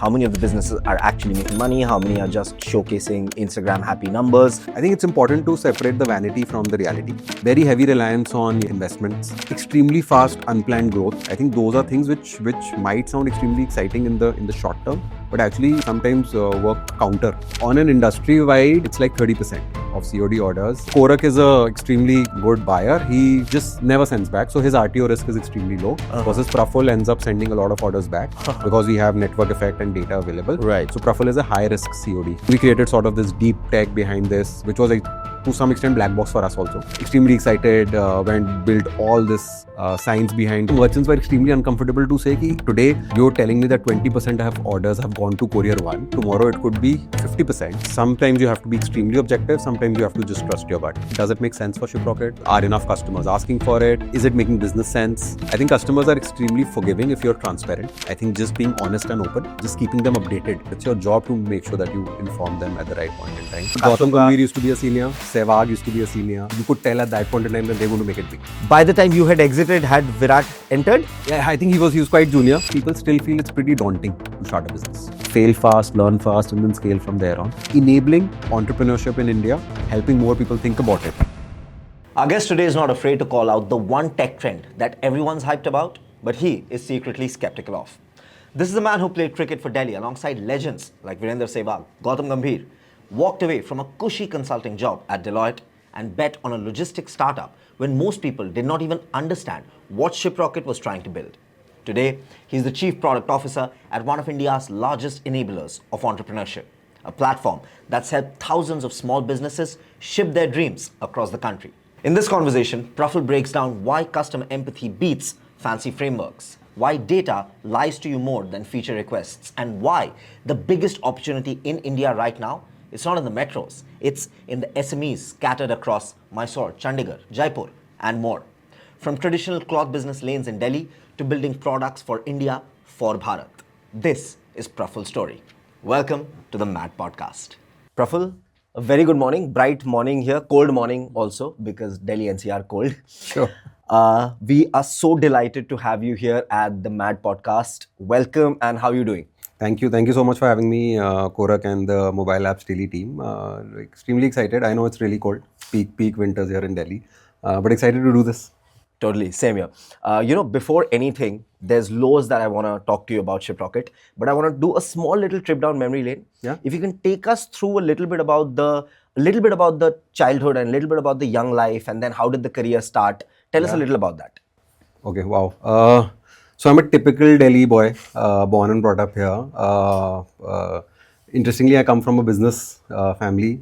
How many of the businesses are actually making money? How many are just showcasing Instagram happy numbers? I think it's important to separate the vanity from the reality. Very heavy reliance on investments, extremely fast unplanned growth. I think those are things which might sound extremely exciting in the short term, but actually sometimes work counter. On an industry wide, it's like 30% of COD orders. Korak is a extremely good buyer. He just never sends back, so his RTO risk is extremely low. Versus Praful ends up sending a lot of orders back because we have network effect and data available. Right. So Praful is a high risk COD. We created sort of this deep tech behind this, which was to some extent black box for us also. Extremely excited, went built all this science behind. Merchants were extremely uncomfortable to say ki today you're telling me that 20% of orders have gone to courier 1. Tomorrow it could be 50%. Sometimes you have to be extremely objective. Sometimes you have to just trust your gut. Does it make sense for Shiprocket? Are enough customers asking for it? Is it making business sense? I think customers are extremely forgiving if you're transparent. I think just being honest and open, just keeping them updated. It's your job to make sure that you inform them at the right point in time. Gautam Gambhir used to be a senior. Sehwag used to be a senior. You could tell at that point in time that they're going to make it big. By the time you had exited, had Virat entered? Yeah, I think he was quite junior. People still feel it's pretty daunting to start a business. Fail fast, learn fast, and then scale from there on. Enabling entrepreneurship in India, helping more people think about it. Our guest today is not afraid to call out the one tech trend that everyone's hyped about, but he is secretly skeptical of. This is a man who played cricket for Delhi alongside legends like Virender Sehwag, Gautam Gambhir, walked away from a cushy consulting job at Deloitte and bet on a logistics startup when most people did not even understand what Shiprocket was trying to build. Today, he's the Chief Product Officer at one of India's largest enablers of entrepreneurship, a platform that's helped thousands of small businesses ship their dreams across the country. In this conversation, Praful breaks down why customer empathy beats fancy frameworks, why data lies to you more than feature requests, and why the biggest opportunity in India right now, it's not in the metros, it's in the SMEs scattered across Mysore, Chandigarh, Jaipur, and more. From traditional cloth business lanes in Delhi to building products for India for Bharat. This is Praful's story. Welcome to the Mad Podcast. Praful, a very good morning, bright morning here, cold morning also because Delhi NCR cold. Sure. We are so delighted to have you here at the Mad Podcast. Welcome, and how are you doing? Thank you so much for having me, Korak and the Mobile Apps Daily team. Extremely excited. I know it's really cold, peak winters here in Delhi, but excited to do this. Totally, same here. Before anything, there's loads that I want to talk to you about Shiprocket, but I want to do a small little trip down memory lane. Yeah. If you can take us through a little bit about the childhood and a little bit about the young life, and then how did the career start? Tell us a little about that. Okay, wow. So I'm a typical Delhi boy, born and brought up here. Interestingly, I come from a business family.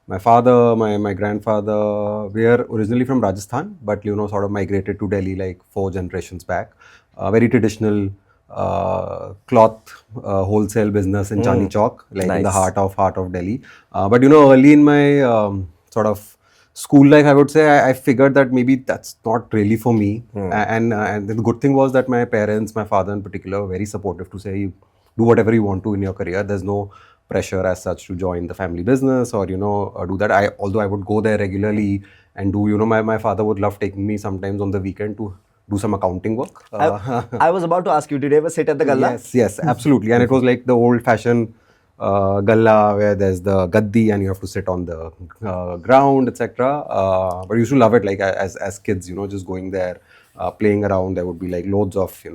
My father, my grandfather, we are originally from Rajasthan, but sort of migrated to Delhi like 4 generations back. Very traditional cloth wholesale business in Chandni Chowk, like in the heart of Delhi. But early in my sort of school life, I would say I figured that maybe that's not really for me. And the good thing was that my parents, my father in particular, were very supportive to say, you do whatever you want to in your career. There's no pressure as such to join the family business or do that. Although I would go there regularly and do, my father would love taking me sometimes on the weekend to do some accounting work. I was about to ask you, did you ever sit at the gala? Yes, absolutely. And it was like the old fashioned gala where there's the gaddi and you have to sit on the ground, etc. But I used to love it, like as kids, just going there, playing around. There would be like loads of,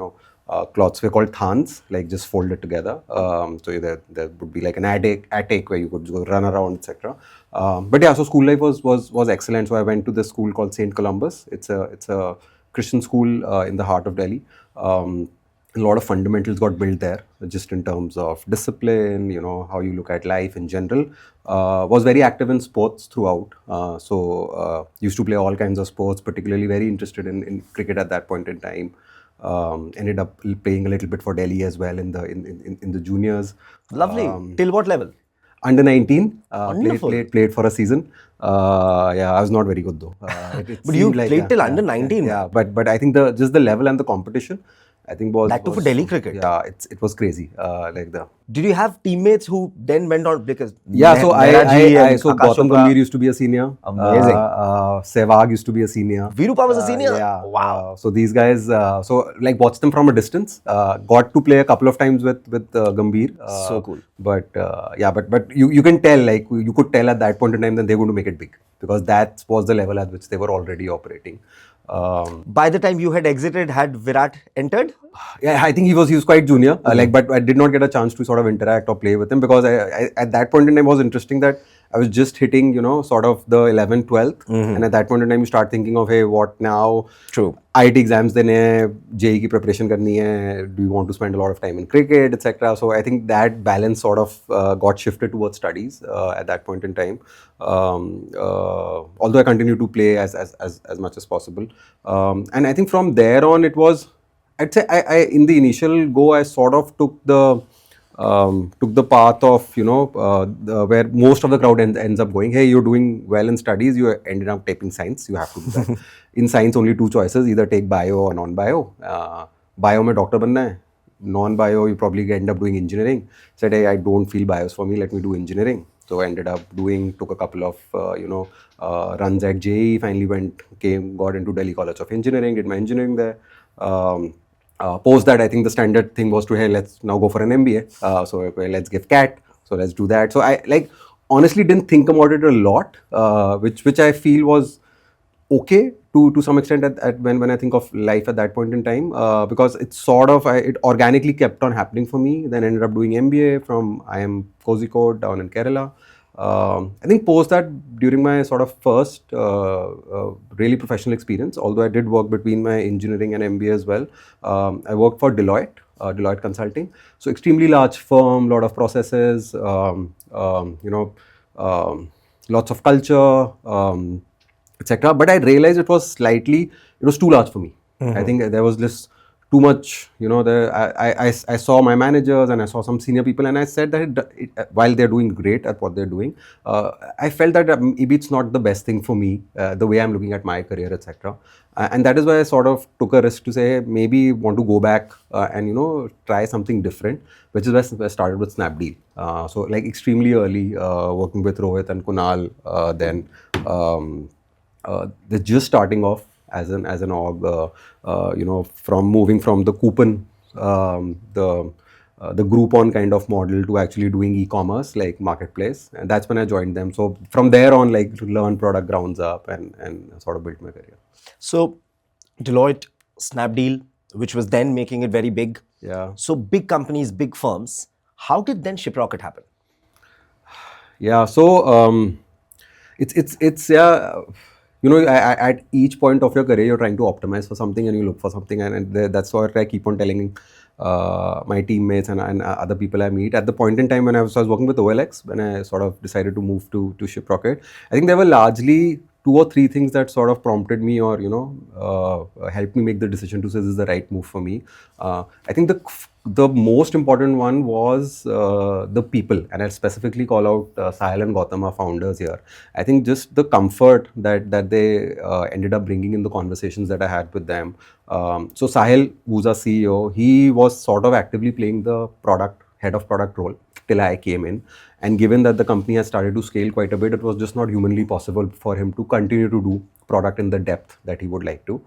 cloths. We're called thans, like just folded together. So there would be like an attic where you could go run around, etc. But yeah, so school life was excellent. So I went to this school called St. Columbus. It's a Christian school in the heart of Delhi. A lot of fundamentals got built there, just in terms of discipline, how you look at life in general. Was very active in sports throughout. Used to play all kinds of sports, particularly very interested in cricket at that point in time. Ended up playing a little bit for Delhi as well in the juniors. Lovely. Till what level? Under 19. Played for a season. I was not very good though. But you played till under 19? Yeah, but I think just the level and the competition I think That too for Delhi cricket. Yeah, it was crazy. Like the Did you have teammates who then went on because yeah, so Mehra ji and so Akash Gautam Chopra? Gambhir used to be a senior. Amazing. Sehwag used to be a senior. Virupa was a senior? Yeah. Wow. So these guys, so like watched them from a distance. Got to play a couple of times with Gambhir. So cool. But yeah, but you can tell, like you could tell at that point in time that they're going to make it big, because that was the level at which they were already operating. By the time you had exited, had Virat entered? Yeah, I think he was quite junior, like, but I did not get a chance to sort of interact or play with him, because I at that point in time, it was interesting that I was just hitting, sort of the 11th, 12th, and at that point in time you start thinking of, hey, what now? True. IT exams देने हैं, JEE की preparation करनी है, do you want to spend a lot of time in cricket, etc. So I think that balance sort of got shifted towards studies at that point in time. Although I continued to play as much as possible, and I think from there on it was, I'd say I in the initial go I sort of took the path of where most of the crowd ends up going. Hey, you're doing well in studies, you ended up taking science, you have to do that. In science only two choices, either take bio or non-bio. Bio में doctor बनना है, non-bio you probably end up doing engineering. Said, hey, I don't feel bios for me, let me do engineering. So I ended up took a couple of runs at JEE, finally got into Delhi College of Engineering, did my engineering there. Post that, I think the standard thing was to, hey, let's now go for an MBA. So okay, let's give CAT. So let's do that. So I honestly didn't think about it a lot, which I feel was okay to some extent when I think of life at that point in time, because it's sort of it organically kept on happening for me. Then ended up doing MBA from IIM Kozhikode down in Kerala. I think post that, during my sort of first really professional experience, although I did work between my engineering and MBA as well, I worked for Deloitte Consulting. So extremely large firm, lot of processes, lots of culture, etc. But I realized it was too large for me. I think there was this too much, I saw my managers and I saw some senior people, and I said that while they're doing great at what they're doing, I felt that maybe it's not the best thing for me, the way I'm looking at my career, etc. And that is why I sort of took a risk to say, maybe want to go back and, try something different, which is where I started with Snapdeal. So like extremely early, working with Rohit and Kunal, then they're just starting off as an org, from moving from the coupon, the Groupon kind of model to actually doing e-commerce like marketplace, and that's when I joined them. So from there on, like, to learn product grounds up and sort of built my career. So Deloitte, Snapdeal, which was then making it very big. Yeah. So big companies, big firms. How did then Shiprocket happen? Yeah. So it's yeah. At each point of your career, you're trying to optimize for something and you look for something, and that's what I keep on telling my teammates and other people I meet. At the point in time when I was working with OLX, when I sort of decided to move to Shiprocket, I think there were largely 2 or 3 things that sort of prompted me or, helped me make the decision to say this is the right move for me. I think the most important one was the people, and I'll specifically call out Sahil and Gautam, our founders here. I think just the comfort that they ended up bringing in the conversations that I had with them. So Sahil, who's our CEO, he was sort of actively playing the head of product role till I came in. And given that the company has started to scale quite a bit, it was just not humanly possible for him to continue to do product in the depth that he would like to.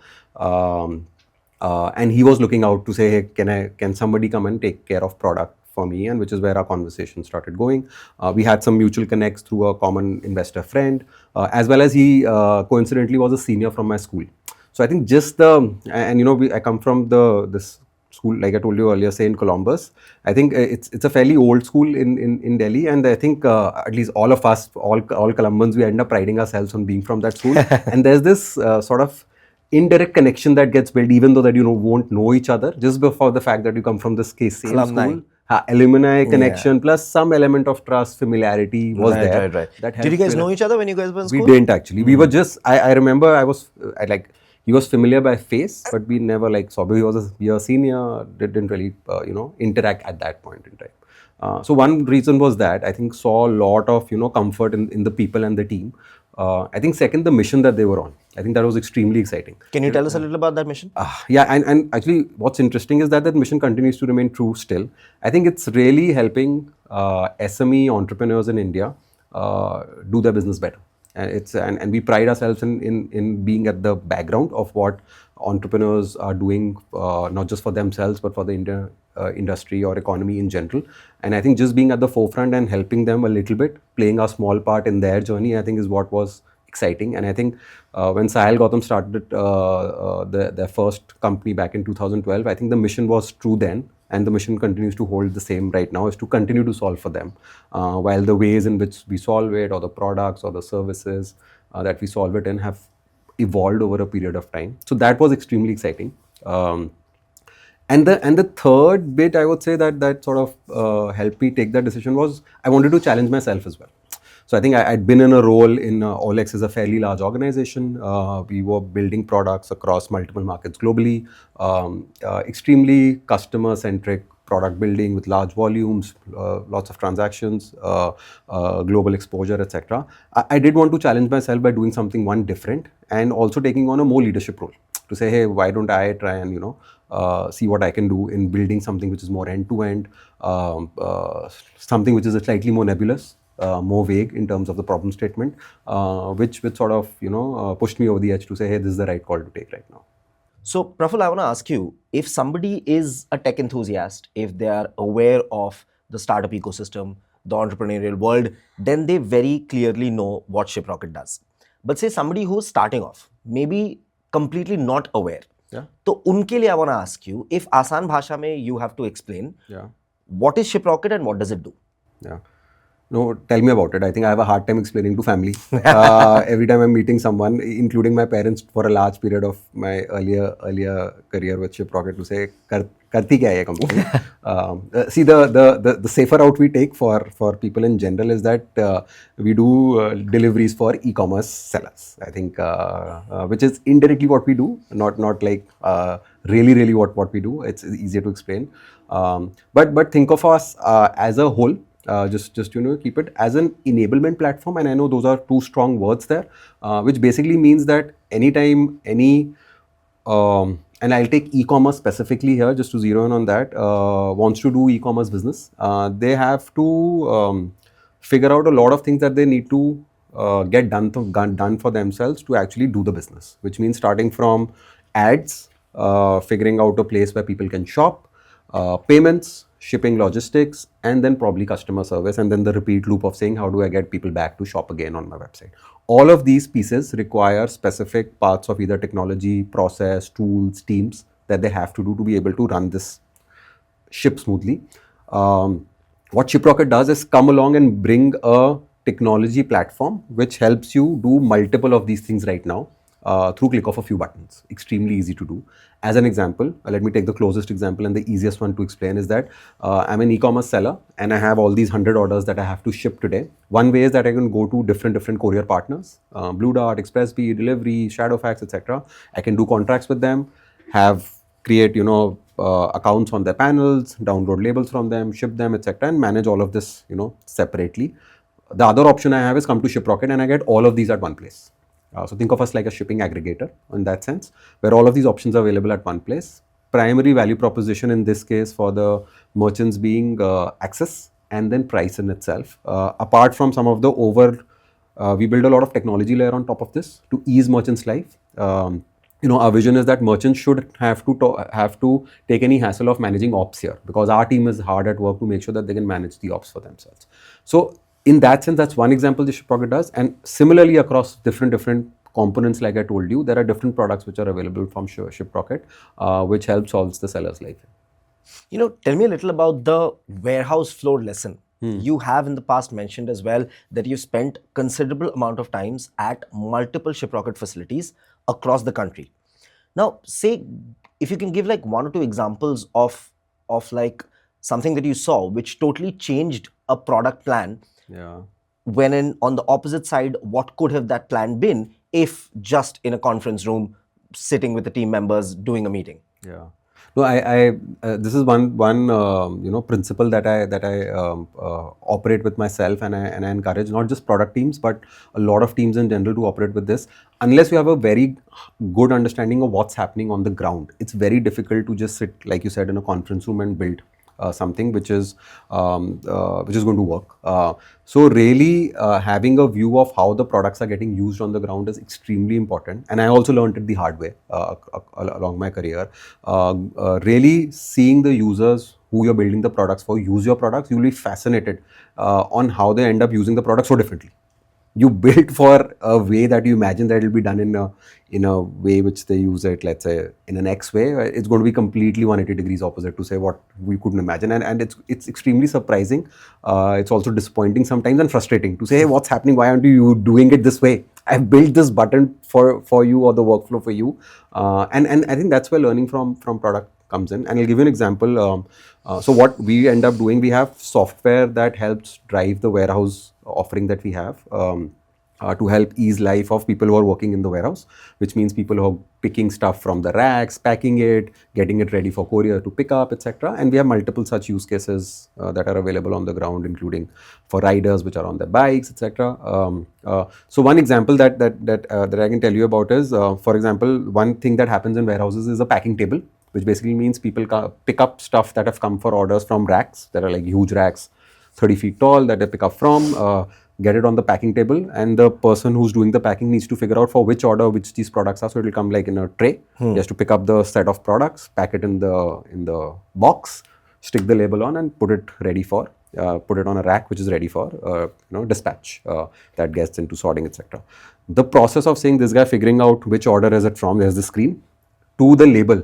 And he was looking out to say, hey, can somebody come and take care of product for me? And which is where our conversation started going. We had some mutual connects through a common investor friend, as well as he coincidentally was a senior from my school. So I think I come from this school, like I told you earlier, say in Columbus. I think it's a fairly old school in Delhi, and I think at least all of us, all Columbans, we end up priding ourselves on being from that school. And there's this sort of indirect connection that gets built, even though that won't know each other, just before the fact that you come from this same Alumni. school. Alumni connection plus some element of trust, familiarity was there. Right. Did you guys know each other when you guys were in school? We didn't actually. We were just, I remember he was familiar by face, but we never saw. He was a year senior, didn't really, interact at that point in time. So one reason was that I think saw a lot of, comfort in the people and the team. I think second, the mission that they were on. I think that was extremely exciting. Can you tell us a little about that mission? Yeah, and actually what's interesting is that that mission continues to remain true still. I think it's really helping SME entrepreneurs in India do their business better. And we pride ourselves in being at the background of what entrepreneurs are doing, not just for themselves, but for the industry or economy in general. And I think just being at the forefront and helping them a little bit, playing a small part in their journey, I think is what was exciting. And I think when Sahil Gautam started their first company back in 2012, I think the mission was true then, and the mission continues to hold the same right now, is to continue to solve for them, while the ways in which we solve it, or the products or the services that we solve it in, have evolved over a period of time. So that was extremely exciting. And the third bit, I would say, that sort of helped me take that decision was I wanted to challenge myself as well. So I think I'd been in a role in OLX is a fairly large organization. We were building products across multiple markets globally, extremely customer-centric product building with large volumes, lots of transactions, global exposure, etc. I did want to challenge myself by doing something different, and also taking on a more leadership role to say, hey, why don't I try and see what I can do in building something which is more end-to-end, something which is slightly more nebulous. More vague in terms of the problem statement, which sort of pushed me over the edge to say, hey, this is the right call to take right now. So, Praful, I want to ask you, if somebody is a tech enthusiast, if they are aware of the startup ecosystem, the entrepreneurial world, then they very clearly know what Shiprocket does. But say somebody who's starting off, maybe completely not aware. Yeah. So, unke liye I want to ask you, if Asan Bhasha mein you have to explain, what is Shiprocket and what does it do? Yeah. No, tell me about it. I think I have a hard time explaining to family. Every time I'm meeting someone, including my parents for a large period of my earlier career with Shiprocket, to say, karti kya hai ye company? See, the safer route we take for people in general is that we do deliveries for e-commerce sellers. I think, which is indirectly what we do, not like really what we do. It's easier to explain. But think of us as a whole. Just keep it as an enablement platform, and I know those are two strong words there, which basically means that anytime and I'll take e-commerce specifically here, just to zero in on that, wants to do e-commerce business, they have to figure out a lot of things that they need to get done for themselves to actually do the business, which means starting from ads, figuring out a place where people can shop, payments, shipping, logistics, and then probably customer service, and then the repeat loop of saying, how do I get people back to shop again on my website? All of these pieces require specific parts of either technology, process, tools, teams that they have to do to be able to run this ship smoothly. What Shiprocket does is come along and bring a technology platform which helps you do multiple of these things right now. Through click of a few buttons. Extremely easy to do. As an example, let me take the closest example and the easiest one to explain is that I'm an e-commerce seller and I have all these 100 orders that I have to ship today. One way is that I can go to different courier partners, Blue Dart, Expressbee, Delivery, Shadowfax, etc. I can do contracts with them, create accounts on their panels, download labels from them, ship them, etc. and manage all of this separately. The other option I have is come to Shiprocket and I get all of these at one place. So think of us like a shipping aggregator in that sense, where all of these options are available at one place. Primary value proposition in this case for the merchants being access and then price in itself. Apart from some of the we build a lot of technology layer on top of this to ease merchants' life. Our vision is that merchants should have to take any hassle of managing ops here, because our team is hard at work to make sure that they can manage the ops for themselves. So in that sense, that's one example the Shiprocket does. And similarly, across different components, like I told you, there are different products which are available from Shiprocket, which help solve the seller's life. Tell me a little about the warehouse floor lesson. You have in the past mentioned as well that you spent considerable amount of times at multiple Shiprocket facilities across the country. Now, say if you can give like one or two examples of like something that you saw which totally changed a product plan. Yeah. When on the opposite side, what could have that plan been if just in a conference room, sitting with the team members doing a meeting? Yeah. No, this is one principle that I operate with myself, and I encourage not just product teams but a lot of teams in general to operate with this. Unless you have a very good understanding of what's happening on the ground, it's very difficult to just sit, like you said, in a conference room and build something which is going to work. So really having a view of how the products are getting used on the ground is extremely important. And I also learned it the hard way along my career. Really seeing the users who you're building the products for use your products, you'll be fascinated on how they end up using the product so differently. You built for a way that you imagine that it will be done in a way which they use it, let's say in an X way. It's going to be completely 180 degrees opposite to say what we couldn't imagine, and it's extremely surprising. It's also disappointing sometimes and frustrating to say, hey, what's happening? Why aren't you doing it this way? I've built this button for you, or the workflow for you, and I think that's where learning from product comes in. And I'll give you an example. So what we end up doing, we have software that helps drive the warehouse offering that we have to help ease life of people who are working in the warehouse, which means people who are picking stuff from the racks, packing it, getting it ready for courier to pick up, etc. And we have multiple such use cases that are available on the ground, including for riders which are on their bikes, etc. So one example that I can tell you about is, for example, one thing that happens in warehouses is a packing table, which basically means people pick up stuff that have come for orders from racks that are like huge racks, 30 feet tall, that they pick up from, get it on the packing table, and the person who's doing the packing needs to figure out for which order which these products are. So it will come like in a tray. He has to pick up the set of products, pack it in the box, stick the label on, and put it ready for put it on a rack which is ready for dispatch that gets into sorting, etc. The process of saying this guy figuring out which order is it from, there's the screen, to the label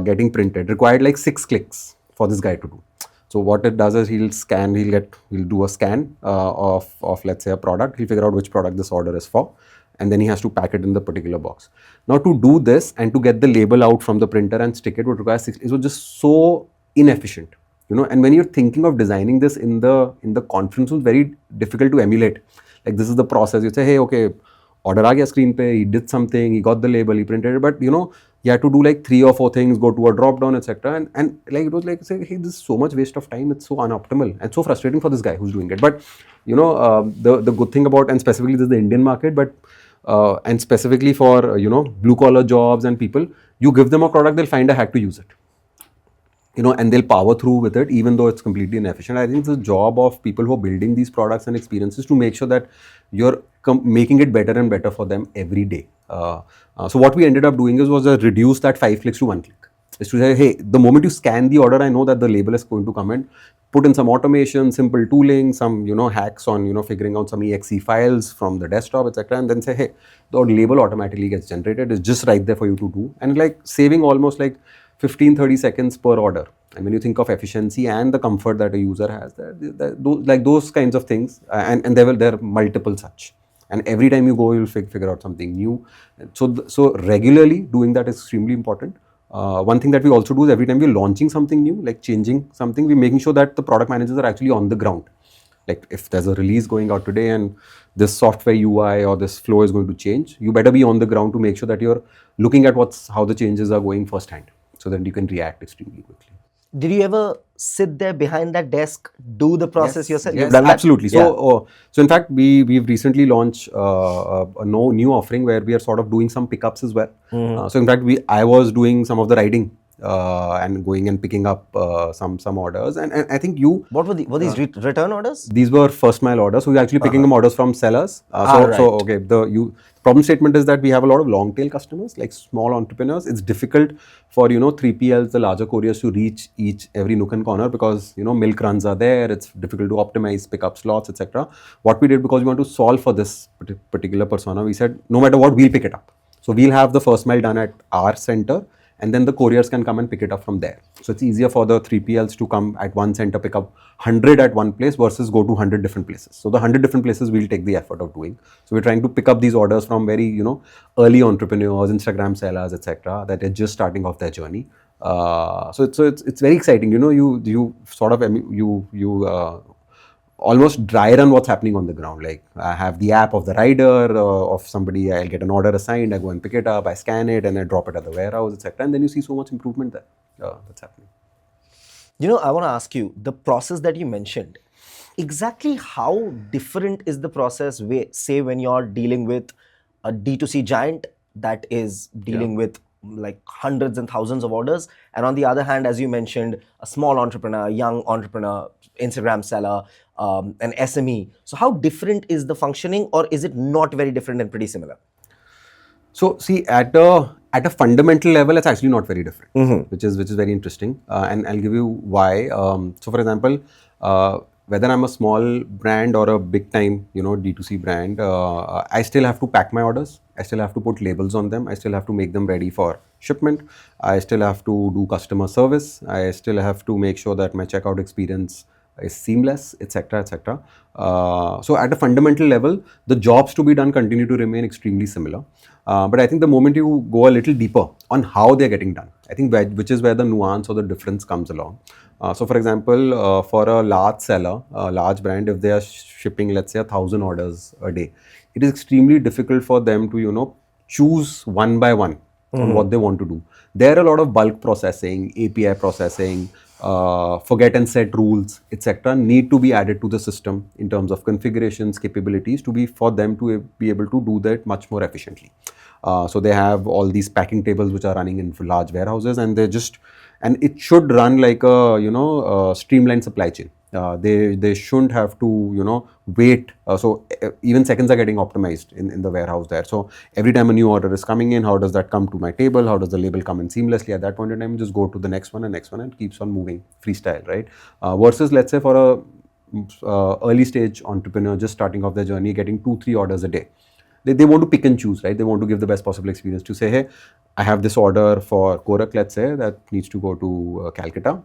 getting printed required like 6 clicks for this guy to do. So what it does is he'll do a scan of let's say a product. He'll figure out which product this order is for, and then he has to pack it in the particular box. Now to do this and to get the label out from the printer and stick it would require 6. It was just so inefficient, And when you're thinking of designing this in the conference room, it's very difficult to emulate. Like this is the process. You say, hey, okay, order aa gaya screen pe, he did something, he got the label, he printed it, but you had to do like 3 or 4 things, go to a drop down, etc. And like it was like say, hey, this is so much waste of time. It's so unoptimal and so frustrating for this guy who's doing it. But the good thing about, and specifically this is the Indian market, but and specifically for blue collar jobs and people, you give them a product, they'll find a hack to use it. And they'll power through with it, even though it's completely inefficient. I think it's the job of people who are building these products and experiences to make sure that you're making it better and better for them every day. So what we ended up doing was reduce that 5 clicks to 1 click. Is to say, hey, the moment you scan the order, I know that the label is going to come in. Put in some automation, simple tooling, some hacks on figuring out some exe files from the desktop, etc. And then say, hey, the label automatically gets generated. It's just right there for you to do, and like saving almost like 15-30 seconds per order. And when you think of efficiency and the comfort that a user has, those kinds of things, and there are multiple such. And every time you go, you'll figure out something new. So regularly doing that is extremely important. One thing that we also do is every time we're launching something new, like changing something, we're making sure that the product managers are actually on the ground. Like if there's a release going out today and this software UI or this flow is going to change, you better be on the ground to make sure that you're looking at how the changes are going firsthand, so that you can react extremely quickly. Did you ever sit there behind that desk, do the process yourself? Yes, absolutely. So in fact, we've recently launched a new offering where we are sort of doing some pickups as well. So in fact, I was doing some of the writing and going and picking up some orders. And I think What were these return orders? These were first mile orders. So we're actually picking them orders from sellers. The problem statement is that we have a lot of long tail customers, like small entrepreneurs. It's difficult for 3PLs, the larger couriers, to reach every nook and corner because milk runs are there. It's difficult to optimize pickup slots, etc. What we did, because we want to solve for this particular persona, we said no matter what, we'll pick it up. So we'll have the first mile done at our center, and then the couriers can come and pick it up from there. So it's easier for the 3PLs to come at one center, pick up 100 at one place versus go to 100 different places. So the 100 different places we'll take the effort of doing. So we're trying to pick up these orders from very, early entrepreneurs, Instagram sellers, etc. that are just starting off their journey. So it's very exciting. You sort of almost dry run what's happening on the ground. Like I have the app of the rider, of somebody, I'll get an order assigned, I go and pick it up, I scan it, and I drop it at the warehouse, etc. And then you see so much improvement there that's happening. I want to ask you, the process that you mentioned, exactly how different is the process, say, when you're dealing with a D2C giant that is dealing with like hundreds and thousands of orders, and on the other hand, as you mentioned, a small entrepreneur, young entrepreneur, Instagram seller, an SME. So how different is the functioning, or is it not very different and pretty similar? So see, at a fundamental level, it's actually not very different, which is very interesting, and I'll give you why. So, for example, whether I'm a small brand or a big time, D2C brand, I still have to pack my orders. I still have to put labels on them. I still have to make them ready for shipment. I still have to do customer service. I still have to make sure that my checkout experience is seamless, etc., etc. So at a fundamental level, the jobs to be done continue to remain extremely similar. But I think the moment you go a little deeper on how they're getting done, I think which is where the nuance or the difference comes along. So for example, for a large seller, a large brand, if they are shipping, let's say 1,000 orders a day, it is extremely difficult for them to, choose one by one on what they want to do. There are a lot of bulk processing, API processing, forget and set rules, etc. need to be added to the system in terms of configurations, capabilities for them to be able to do that much more efficiently. So they have all these packing tables which are running in large warehouses, and it should run like a streamlined supply chain. They shouldn't have to wait. So even seconds are getting optimized in the warehouse there. So every time a new order is coming in, how does that come to my table? How does the label come in seamlessly? At that point in time, just go to the next one and next one, and keeps on moving freestyle, right? Versus, let's say, for a early stage entrepreneur just starting off their journey, getting 2-3 orders a day. They want to pick and choose, right? They want to give the best possible experience, to say, hey, I have this order for Korak, let's say, that needs to go to Calcutta,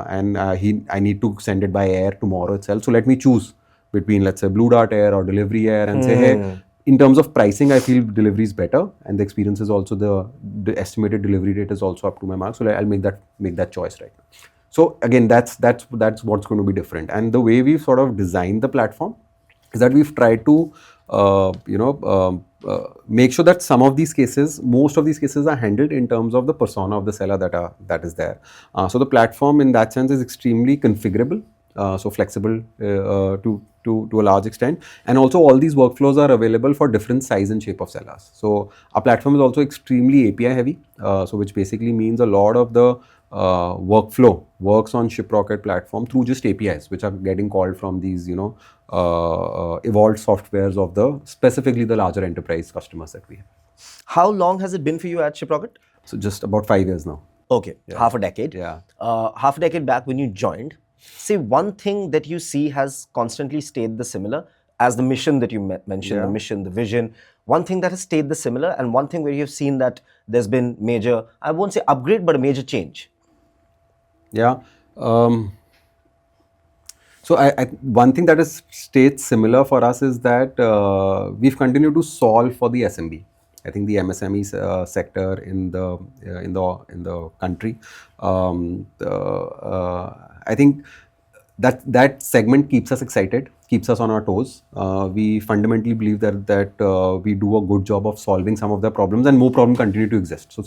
and I need to send it by air tomorrow itself. So let me choose between, let's say, Blue Dart Air or Delivery Air, and say, hey, in terms of pricing, I feel delivery is better, and the experience is also the estimated delivery rate is also up to my mark. So I'll make that choice right now. So again, that's what's going to be different. And the way we've sort of designed the platform is that we've tried to make sure that most of these cases are handled in terms of the persona of the seller that is there. So the platform in that sense is extremely configurable, so flexible to a large extent, and also all these workflows are available for different size and shape of sellers. So our platform is also extremely API heavy, so which basically means a lot of the workflow works on Shiprocket platform through just APIs, which are getting called from these evolved softwares of specifically the larger enterprise customers that we have. How long has it been for you at Shiprocket? So just about 5 years now. Okay, half a decade. Yeah. Half a decade back when you joined, say one thing that you see has constantly stayed the similar as the mission that you mentioned, the mission, the vision. One thing that has stayed the similar, and one thing where you've seen that there's been major, I won't say upgrade, but a major change. Yeah. So one thing that has stayed similar for us is that we've continued to solve for the SMB. I think the MSME sector in the country. I think that segment keeps us excited, keeps us on our toes. We fundamentally believe that we do a good job of solving some of their problems, and more problems continue to exist. So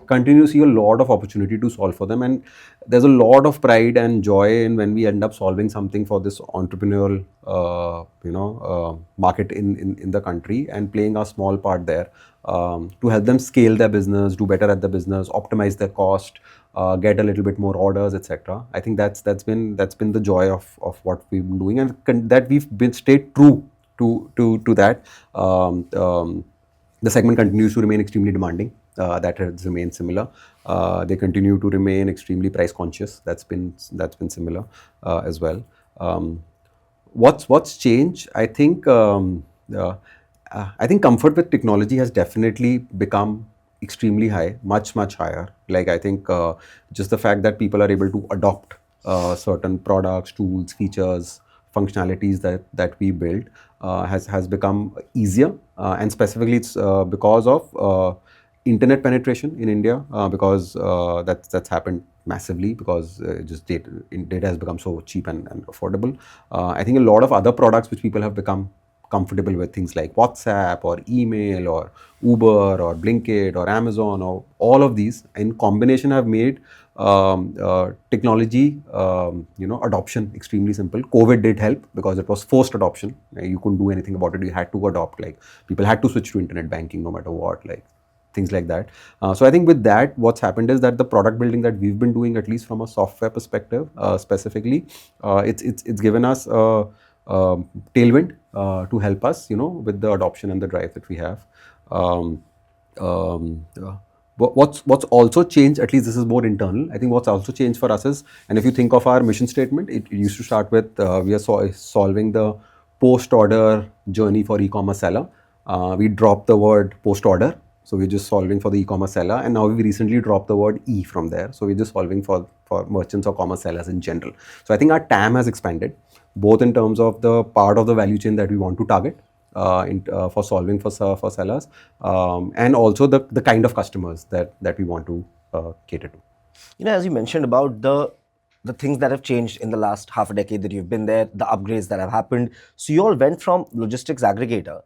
continue to see a lot of opportunity to solve for them, and there's a lot of pride and joy in when we end up solving something for this entrepreneurial market in the country, and playing a small part there to help them scale their business, do better at the business, optimize their cost, get a little bit more orders, etc. I think that's been the joy of what we've been doing, and that we've stayed true to that. The segment continues to remain extremely demanding. That has remained similar. They continue to remain extremely price conscious. That's been similar as well. What's changed? I think comfort with technology has definitely become extremely high, much higher. Like I think just the fact that people are able to adopt certain products, tools, features, functionalities that we build has become easier, and specifically it's because of internet penetration in India, because that's happened massively, because just data has become so cheap and affordable. I think a lot of other products which people have become comfortable with, things like WhatsApp or email or Uber or Blinkit or Amazon, or all of these in combination have made technology adoption extremely simple. COVID did help because it was forced adoption. You couldn't do anything about it. You had to adopt. Like, people had to switch to internet banking no matter what. Like, things like that. So I think with that, what's happened is that the product building that we've been doing, at least from a software perspective, specifically, it's given us a tailwind to help us, with the adoption and the drive that we have. Um, what's also changed, at least this is more internal. I think what's also changed for us is, and if you think of our mission statement, it used to start with we are solving the post-order journey for e-commerce seller. We dropped the word post-order. So we're just solving for the e-commerce seller, and now we recently dropped the word E from there. So we're just solving for merchants or commerce sellers in general. So I think our TAM has expanded, both in terms of the part of the value chain that we want to target for solving for sellers, and also the kind of customers that we want to cater to. As you mentioned about the things that have changed in the last half a decade that you've been there, the upgrades that have happened. So you all went from logistics aggregator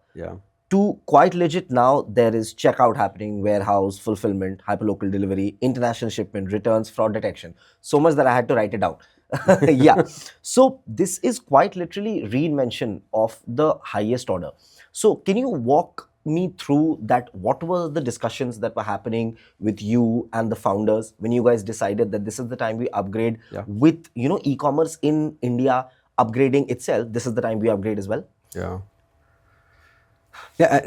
to quite legit. Now there is checkout happening, warehouse, fulfillment, hyperlocal delivery, international shipment, returns, fraud detection. So much that I had to write it down. Yeah. So this is quite literally reinvention of the highest order. So can you walk me through that? What were the discussions that were happening with you and the founders when you guys decided that this is the time we upgrade with, e-commerce in India upgrading itself? This is the time we upgrade as well. I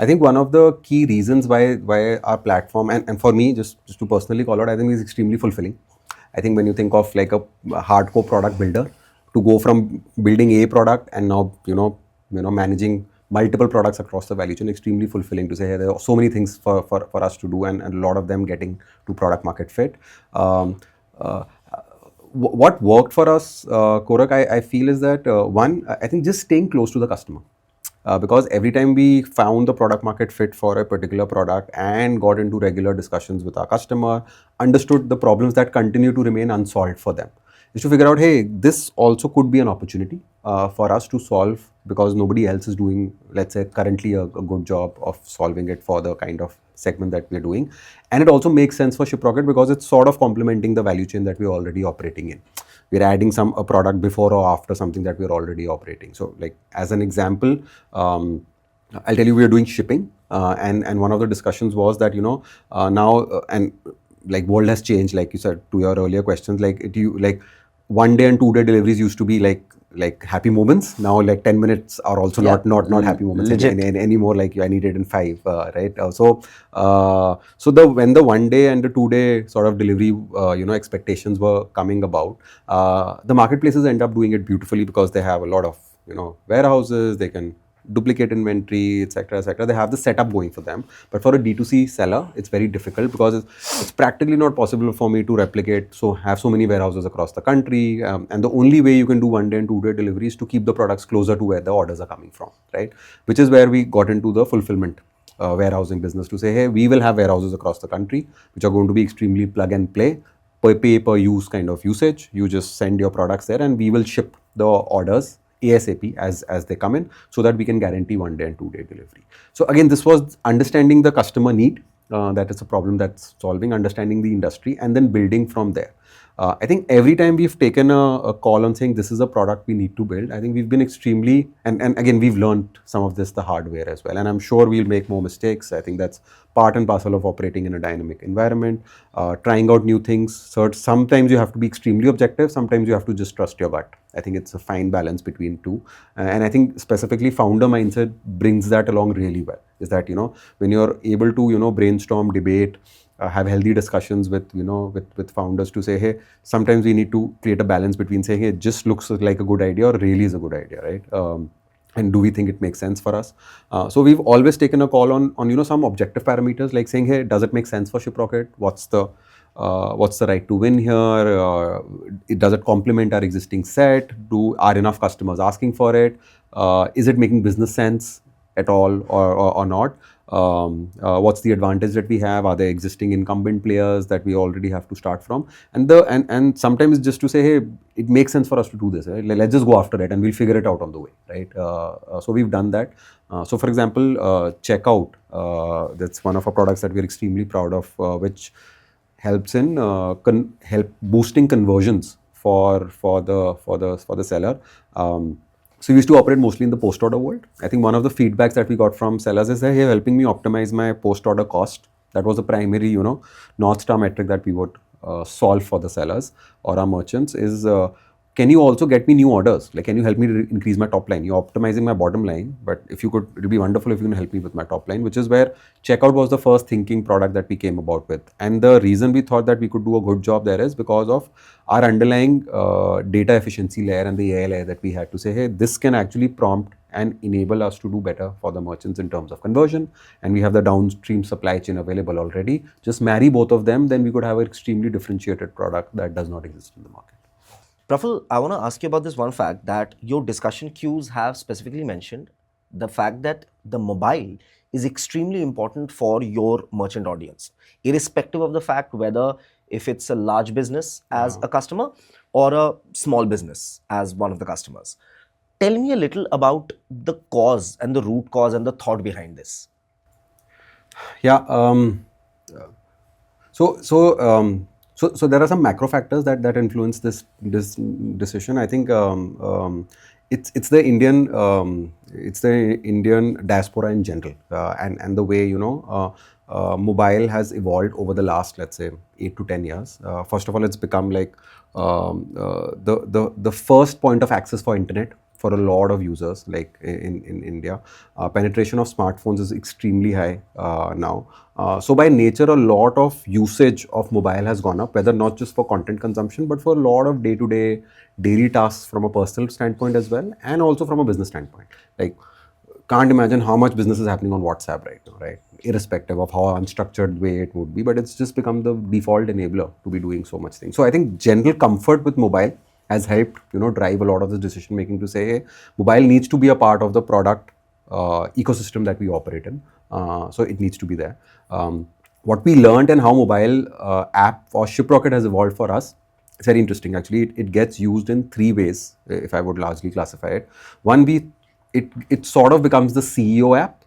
think one of the key reasons why our platform, and for me, just to personally call out, I think is extremely fulfilling. I think when you think of like a hardcore product builder, to go from building a product and now managing multiple products across the value chain, extremely fulfilling to say, hey, there are so many things for us to do, and a lot of them getting to product market fit. What worked for us, Korak, I feel is that one, I think just staying close to the customer. Because every time we found the product market fit for a particular product and got into regular discussions with our customer, understood the problems that continue to remain unsolved for them, is to figure out, hey, this also could be an opportunity for us to solve, because nobody else is doing, let's say, currently a good job of solving it for the kind of segment that we're doing. And it also makes sense for Shiprocket because it's sort of complementing the value chain that we're already operating in. We're adding a product before or after something that we're already operating. So, like, as an example, I'll tell you, we are doing shipping, and one of the discussions was that now and like world has changed, like you said to your earlier questions, like 1 day and 2 day deliveries used to be like happy moments. Now like 10 minutes are also not happy moments anymore. Like I need it in 5, right? So when the 1 day and the 2 day sort of delivery expectations were coming about, the marketplaces end up doing it beautifully because they have a lot of warehouses, they can duplicate inventory, etc., etc. They have the setup going for them. But for a D2C seller, it's very difficult because it's practically not possible for me to replicate, have so many warehouses across the country. And the only way you can do 1 day and 2 day delivery is to keep the products closer to where the orders are coming from, right? Which is where we got into the fulfillment warehousing business, to say, hey, we will have warehouses across the country, which are going to be extremely plug and play, pay per use kind of usage. You just send your products there and we will ship the orders ASAP as they come in, so that we can guarantee 1 day and 2 day delivery. So again, this was understanding the customer need, that is a problem that's solving, understanding the industry, and then building from there. I think every time we've taken a call on saying this is a product we need to build, I think we've been extremely, and again, we've learned some of this the hard way as well. And I'm sure we'll make more mistakes. I think that's part and parcel of operating in a dynamic environment, trying out new things. So sometimes you have to be extremely objective. Sometimes you have to just trust your gut. I think it's a fine balance between two. And I think specifically founder mindset brings that along really well. Is that, when you're able to, brainstorm, debate, have healthy discussions with founders to say, hey, sometimes we need to create a balance between saying, hey, it just looks like a good idea or really is a good idea, right? And do we think it makes sense for us? So we've always taken a call on some objective parameters, like saying, hey, does it make sense for Shiprocket? What's the right to win here? Does it complement our existing set? Are enough customers asking for it? Is it making business sense at all or not? What's the advantage that we have? Are there existing incumbent players that we already have to start from? And sometimes just to say, hey, it makes sense for us to do this. Right? Let's just go after it, and we'll figure it out on the way, right? So we've done that. So for example, Checkout. That's one of our products that we're extremely proud of, which helps in help boosting conversions for the seller. So we used to operate mostly in the post order world. I think one of the feedbacks that we got from sellers is that, hey, helping me optimize my post order cost. That was the primary, North Star metric that we would solve for the sellers or our merchants is, can you also get me new orders? Like, can you help me increase my top line? You're optimizing my bottom line, but if you could, it would be wonderful if you can help me with my top line, which is where Checkout was the first thinking product that we came about with. And the reason we thought that we could do a good job there is because of our underlying data efficiency layer and the AI layer that we had to say, hey, this can actually prompt and enable us to do better for the merchants in terms of conversion. And we have the downstream supply chain available already. Just marry both of them, then we could have an extremely differentiated product that does not exist in the market. Praful, I want to ask you about this one fact that your discussion cues have specifically mentioned the fact that the mobile is extremely important for your merchant audience, irrespective of the fact whether if it's a large business as a customer or a small business as one of the customers. Tell me a little about the cause and the root cause and the thought behind this. Yeah. So there are some macro factors that influence this decision. I think it's the Indian diaspora in general, and the way mobile has evolved over the last, let's say, 8 to 10 years. First of all, it's become like the first point of access for internet for a lot of users, like in India. Penetration of smartphones is extremely high now. So by nature, a lot of usage of mobile has gone up, whether not just for content consumption, but for a lot of day-to-day daily tasks from a personal standpoint as well, and also from a business standpoint. Like, can't imagine how much business is happening on WhatsApp right now, right? Irrespective of how unstructured way it would be, but it's just become the default enabler to be doing so much things. So I think general comfort with mobile has helped, drive a lot of this decision making to say, hey, mobile needs to be a part of the product ecosystem that we operate in. So it needs to be there. What we learned and how mobile app or Shiprocket has evolved for us, it's very interesting. Actually, it gets used in 3 ways, if I would largely classify it. One, it sort of becomes the CEO app.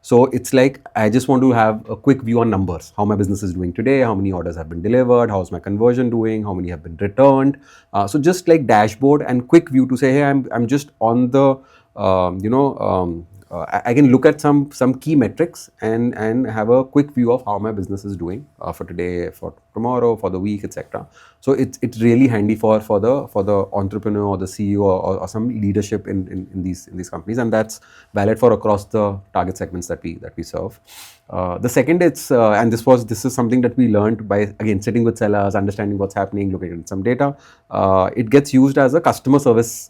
So it's like, I just want to have a quick view on numbers, how my business is doing today, how many orders have been delivered, how's my conversion doing, how many have been returned. So just like dashboard and quick view to say, hey, I'm just on the, I can look at some key metrics and have a quick view of how my business is doing for today, for tomorrow, for the week, etc. So it's really handy for the entrepreneur or the CEO or some leadership in these companies, and that's valid for across the target segments that we serve. The second, and this is something that we learned by, again, sitting with sellers, understanding what's happening, looking at some data. It gets used as a customer service,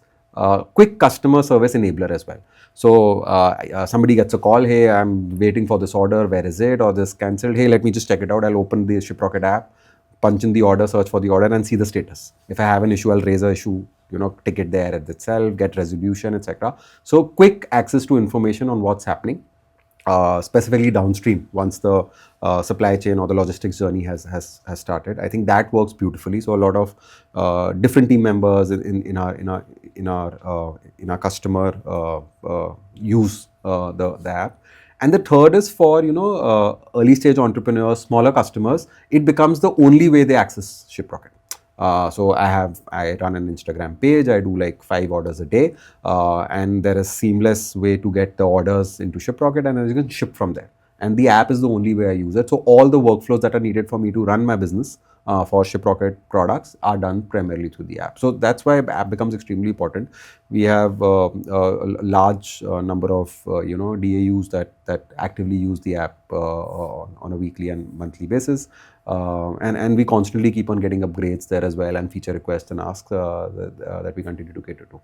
quick customer service enabler as well. So somebody gets a call, hey, I'm waiting for this order, where is it, or this cancelled, hey, let me just check it out. I'll open the Shiprocket app, punch in the order, search for the order, and see the status. If I have an issue, I'll raise an issue, ticket there at itself, get resolution, etc. So quick access to information on what's happening, specifically downstream once the supply chain or the logistics journey has started. I think that works beautifully. So a lot of different team members in our customer use the app. And the third is for early stage entrepreneurs, smaller customers. It becomes the only way they access Shiprocket. So I run an Instagram page. I do like 5 orders a day, and there is seamless way to get the orders into Shiprocket, and you can ship from there. And the app is the only way I use it. So all the workflows that are needed for me to run my business for Shiprocket products are done primarily through the app. So that's why the app becomes extremely important. We have a large number of DAUs that actively use the app on a weekly and monthly basis. And we constantly keep on getting upgrades there as well, and feature requests and asks that we continue to cater to.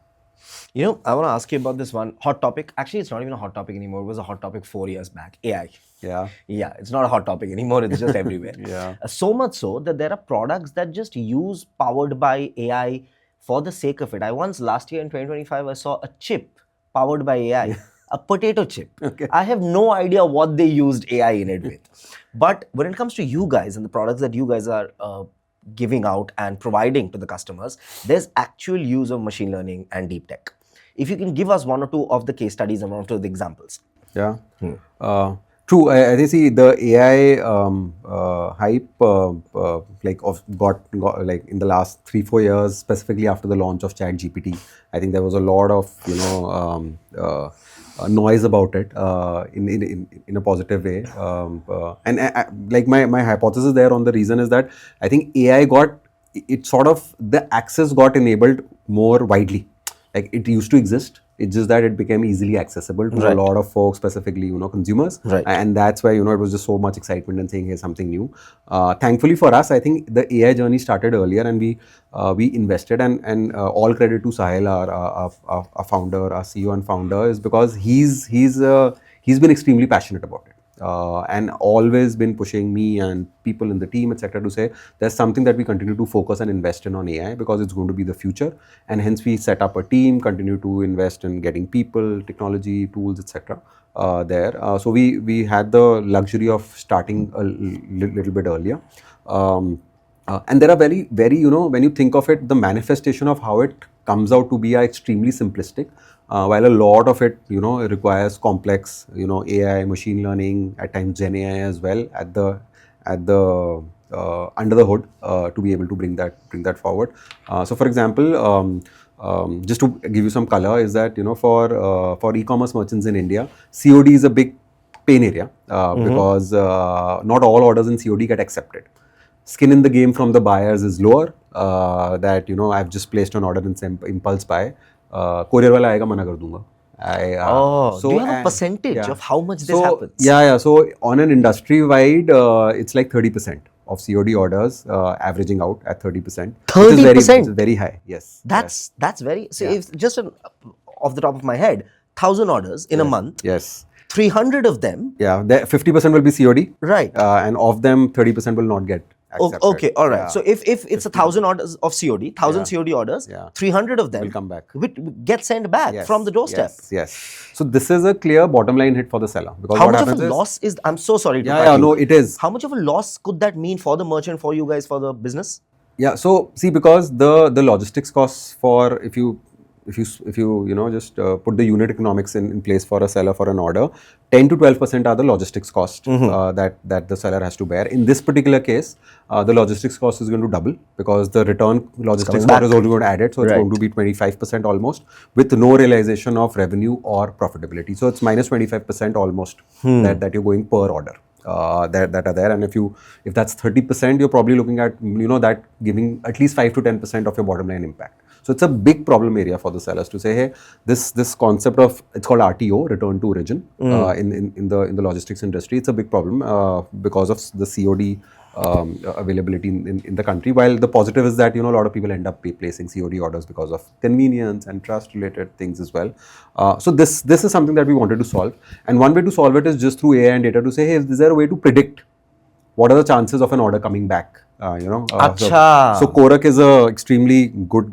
I want to ask you about this one hot topic. Actually, it's not even a hot topic anymore. It was a hot topic 4 years back. AI. Yeah. Yeah, it's not a hot topic anymore. It's just everywhere. Yeah. So much so that there are products that just use powered by AI for the sake of it. Last year in 2025, I saw a chip powered by AI. a potato chip. Okay. I have no idea what they used AI in it with. But when it comes to you guys and the products that you guys are giving out and providing to the customers, there's actual use of machine learning and deep tech. If you can give us one or two of the case studies and one or two of the examples. Yeah. True. I think see the AI hype got like in the last 3-4 years, specifically after the launch of ChatGPT. I think there was a lot of noise about it in a positive way. Like my hypothesis there on the reason is that I think AI got it sort of the access got enabled more widely. Like it used to exist, it's just that it became easily accessible to a lot of folks, specifically consumers, and that's why it was just so much excitement and saying, hey, something new. Thankfully for us, I think the AI journey started earlier, and we invested, and all credit to Sahil, our founder, our CEO and founder, is because he's been extremely passionate about it. And always been pushing me and people in the team, etc., to say there's something that we continue to focus and invest in on AI because it's going to be the future, and hence we set up a team, continue to invest in getting people, technology, tools, etc. There. So we had the luxury of starting a little bit earlier. And there are very, very, when you think of it, the manifestation of how it comes out to be are extremely simplistic. While a lot of it, requires complex, AI, machine learning, at times Gen AI as well at the under the hood to be able to bring that forward. So, for example, just to give you some color, is that for e-commerce merchants in India, COD is a big pain area because not all orders in COD get accepted. Skin in the game from the buyers is lower. That I've just placed an order in impulse buy. Courier wala aayega, mana kar dunga. So do you have a percentage of how much this happens? Yeah. So on an industry-wide, it's like 30% of COD orders averaging out at 30%. 30%? Which is very high, yes. That's very... So if just off the top of my head, 1,000 orders in a month. Yes. 300 of them... Yeah, 50% will be COD. Right. And of them, 30% will not get accepted. Okay, all right. Yeah. So if it's 1,000 orders of COD, 1,000 COD orders, 300 of them will come back. Get sent back from the doorstep. Yes. So this is a clear bottom line hit for the seller. Because how much of a loss is... I'm so sorry to cut you. No, it is. How much of a loss could that mean for the merchant, for you guys, for the business? Yeah, so see, because the logistics costs for if you just put the unit economics in place for a seller for an order, 10 to 12% are the logistics cost that the seller has to bear. In this particular case, the logistics cost is going to double because the return logistics cost is only going to add it, so it's going to be 25% almost, with no realization of revenue or profitability. So it's minus 25% almost that you're going per order. That are there, and if that's 30%, you're probably looking at that giving at least 5 to 10% of your bottom line impact. So it's a big problem area for the sellers to say, hey, this concept of, it's called RTO, return to origin, in the logistics industry. It's a big problem because of the COD availability in the country. While the positive is that a lot of people end up placing COD orders because of convenience and trust related things as well. So this is something that we wanted to solve, and one way to solve it is just through AI and data to say, hey, is there a way to predict what are the chances of an order coming back? So Korak is a extremely good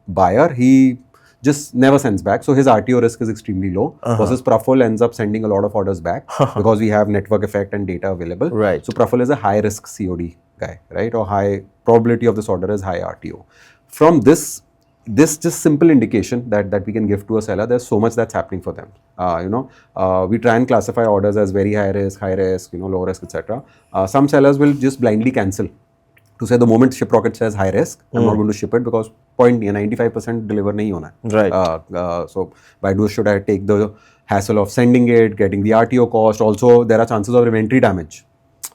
buyer. He just never sends back, so his RTO risk is extremely low. Versus Praful ends up sending a lot of orders back because we have network effect and data available. Right. So Praful is a high risk COD guy, right? Or high probability of this order is high RTO. From this just simple indication that we can give to a seller, there's so much that's happening for them. We try and classify orders as very high risk, low risk, etc. Some sellers will just blindly cancel. To say the moment Shiprocket says high risk, I'm not going to ship it because 95% deliver nahi hona. Right. So why should I take the hassle of sending it, getting the RTO cost? Also, there are chances of inventory damage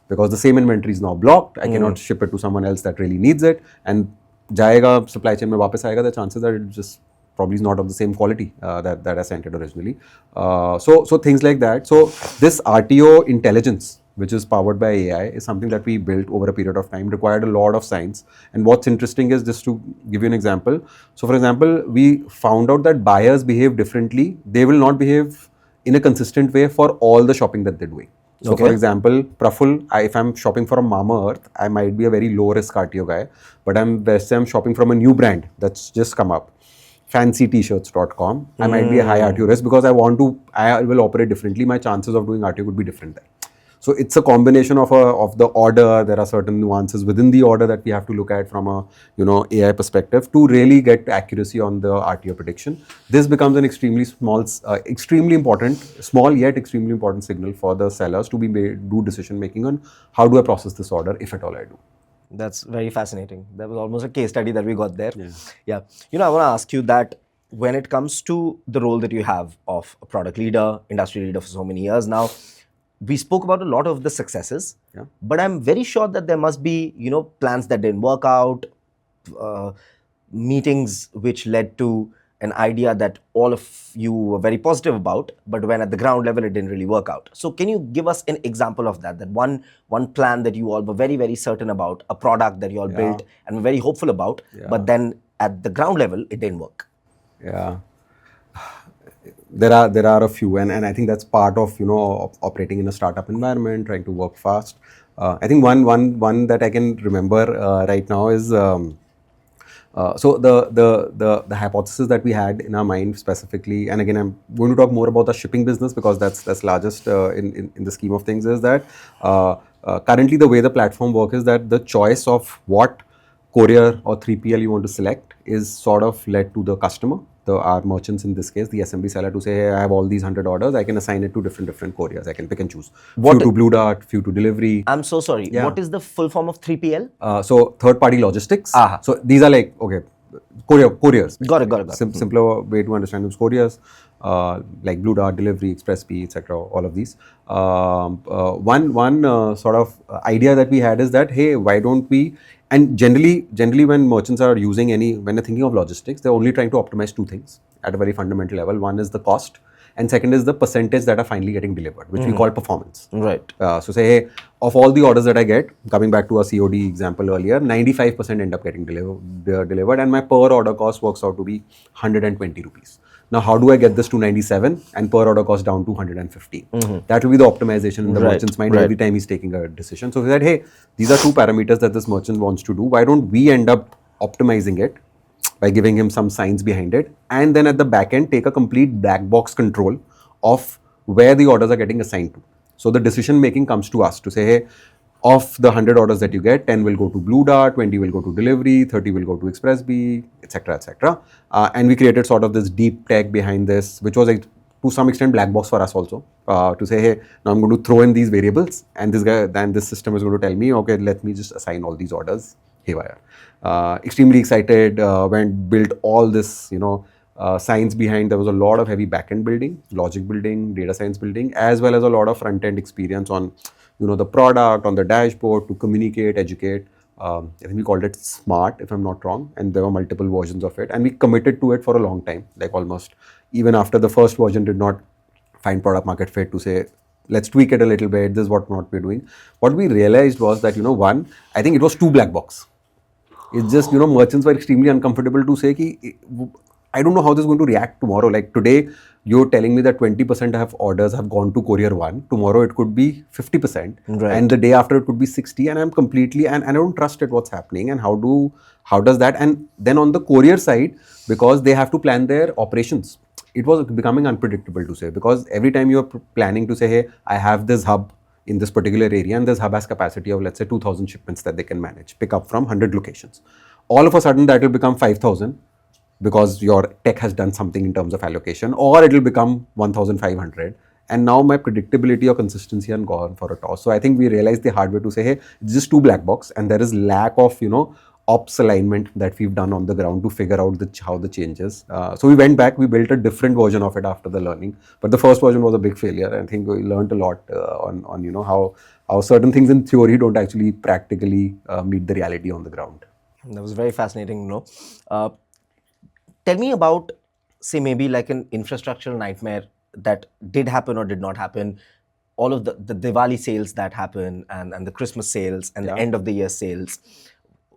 because the same inventory is now blocked. I cannot ship it to someone else that really needs it, and jayega supply chain mein wapas aayega. The chances that it just probably is not of the same quality that I sent it originally. So things like that. So this RTO intelligence, which is powered by AI, is something that we built over a period of time, required a lot of science. And what's interesting is, just to give you an example. So for example, we found out that buyers behave differently. They will not behave in a consistent way for all the shopping that they're doing. So for example, Praful, if I'm shopping from Mamaearth, I might be a very low risk RTO guy, but I'm shopping from a new brand that's just come up. If fancytshirt.com, I might be a high RTO risk because I will operate differently. My chances of doing RTO would be different there. So it's a combination of the order. There are certain nuances within the order that we have to look at from a AI perspective to really get accuracy on the RTO prediction. This becomes an extremely important, small yet extremely important signal for the sellers to do decision making on how do I process this order, if at all I do. That's very fascinating. That was almost a case study that we got there. Yeah. I want to ask you that when it comes to the role that you have of a product leader, industry leader for so many years now, we spoke about a lot of the successes, but I'm very sure that there must be, plans that didn't work out, meetings which led to an idea that all of you were very positive about, but when at the ground level it didn't really work out. So can you give us an example of that one plan that you all were very, very certain about, a product that you all built and were very hopeful about, but then at the ground level it didn't work? Yeah. There are a few, and I think that's part of operating in a startup environment, trying to work fast. I think one that I can remember right now is so the hypothesis that we had in our mind specifically, and again I'm going to talk more about the shipping business because that's largest in the scheme of things, is that currently the way the platform works is that the choice of what courier or 3PL you want to select is sort of led to the customer, our merchants in this case, the SMB seller, to say, hey, I have all these 100 orders, I can assign it to different couriers. I can pick and choose. Few to Blue Dart, few to delivery. I'm so sorry. What is the full form of 3PL? So third party logistics. So these are like, okay, couriers. Got it. Simpler way to understand is couriers, like Blue Dart, Delivery, Express.P, etc. All of these. One sort of idea that we had is that, hey, why don't we? And generally when merchants are using when they're thinking of logistics, they're only trying to optimize two things at a very fundamental level. One is the cost, and second is the percentage that are finally getting delivered, which we call performance. Right. So say, hey, of all the orders that I get, coming back to our COD example earlier, 95% end up getting delivered, and my per order cost works out to be 120 rupees. Now, how do I get this to 97 and per order cost down to 150? That will be the optimization in the merchant's mind every time he's taking a decision. So we said, hey, these are two parameters that this merchant wants to do. Why don't we end up optimizing it by giving him some science behind it, and then at the back end take a complete black box control of where the orders are getting assigned to. So the decision making comes to us to say, hey, of the 100 orders that you get, 10 will go to Blue Dart, 20 will go to Delivery, 30 will go to Express.B, etc., etc. And we created sort of this deep tech behind this, which was to some extent black box for us also, to say, hey, now I'm going to throw in these variables, and this system is going to tell me, okay, let me just assign all these orders haywire. Extremely excited, built all this, science behind. There was a lot of heavy backend building, logic building, data science building, as well as a lot of front end experience on the product, on the dashboard, to communicate, educate. I think we called it Smart, if I'm not wrong, and there were multiple versions of it, and we committed to it for a long time, like almost even after the first version did not find product market fit, to say, let's tweak it a little bit, this is what not we're doing. What we realized was that, one, I think it was too black box. It's just, merchants were extremely uncomfortable to say, I don't know how this is going to react tomorrow. Like today, you're telling me that 20% of orders have gone to courier 1. Tomorrow, it could be 50%. Right. And the day after, it could be 60. And I'm completely, and I don't trust it, what's happening. And how does that? And then on the courier side, because they have to plan their operations, it was becoming unpredictable to say, because every time you're planning to say, hey, I have this hub in this particular area, and this hub has capacity of, let's say, 2,000 shipments that they can manage, pick up from 100 locations. All of a sudden, that will become 5,000 because your tech has done something in terms of allocation, or it will become 1,500. And now my predictability or consistency has gone for a toss. So I think we realized the hard way to say, hey, it's just too black box, and there is lack of, ops alignment that we've done on the ground to figure out how the changes. So we went back, we built a different version of it after the learning. But the first version was a big failure. I think we learned a lot on how certain things in theory don't actually practically meet the reality on the ground. That was very fascinating, Tell me about, say, maybe like an infrastructural nightmare that did happen or did not happen. All of the Diwali sales that happen, and the Christmas sales, and the end of the year sales.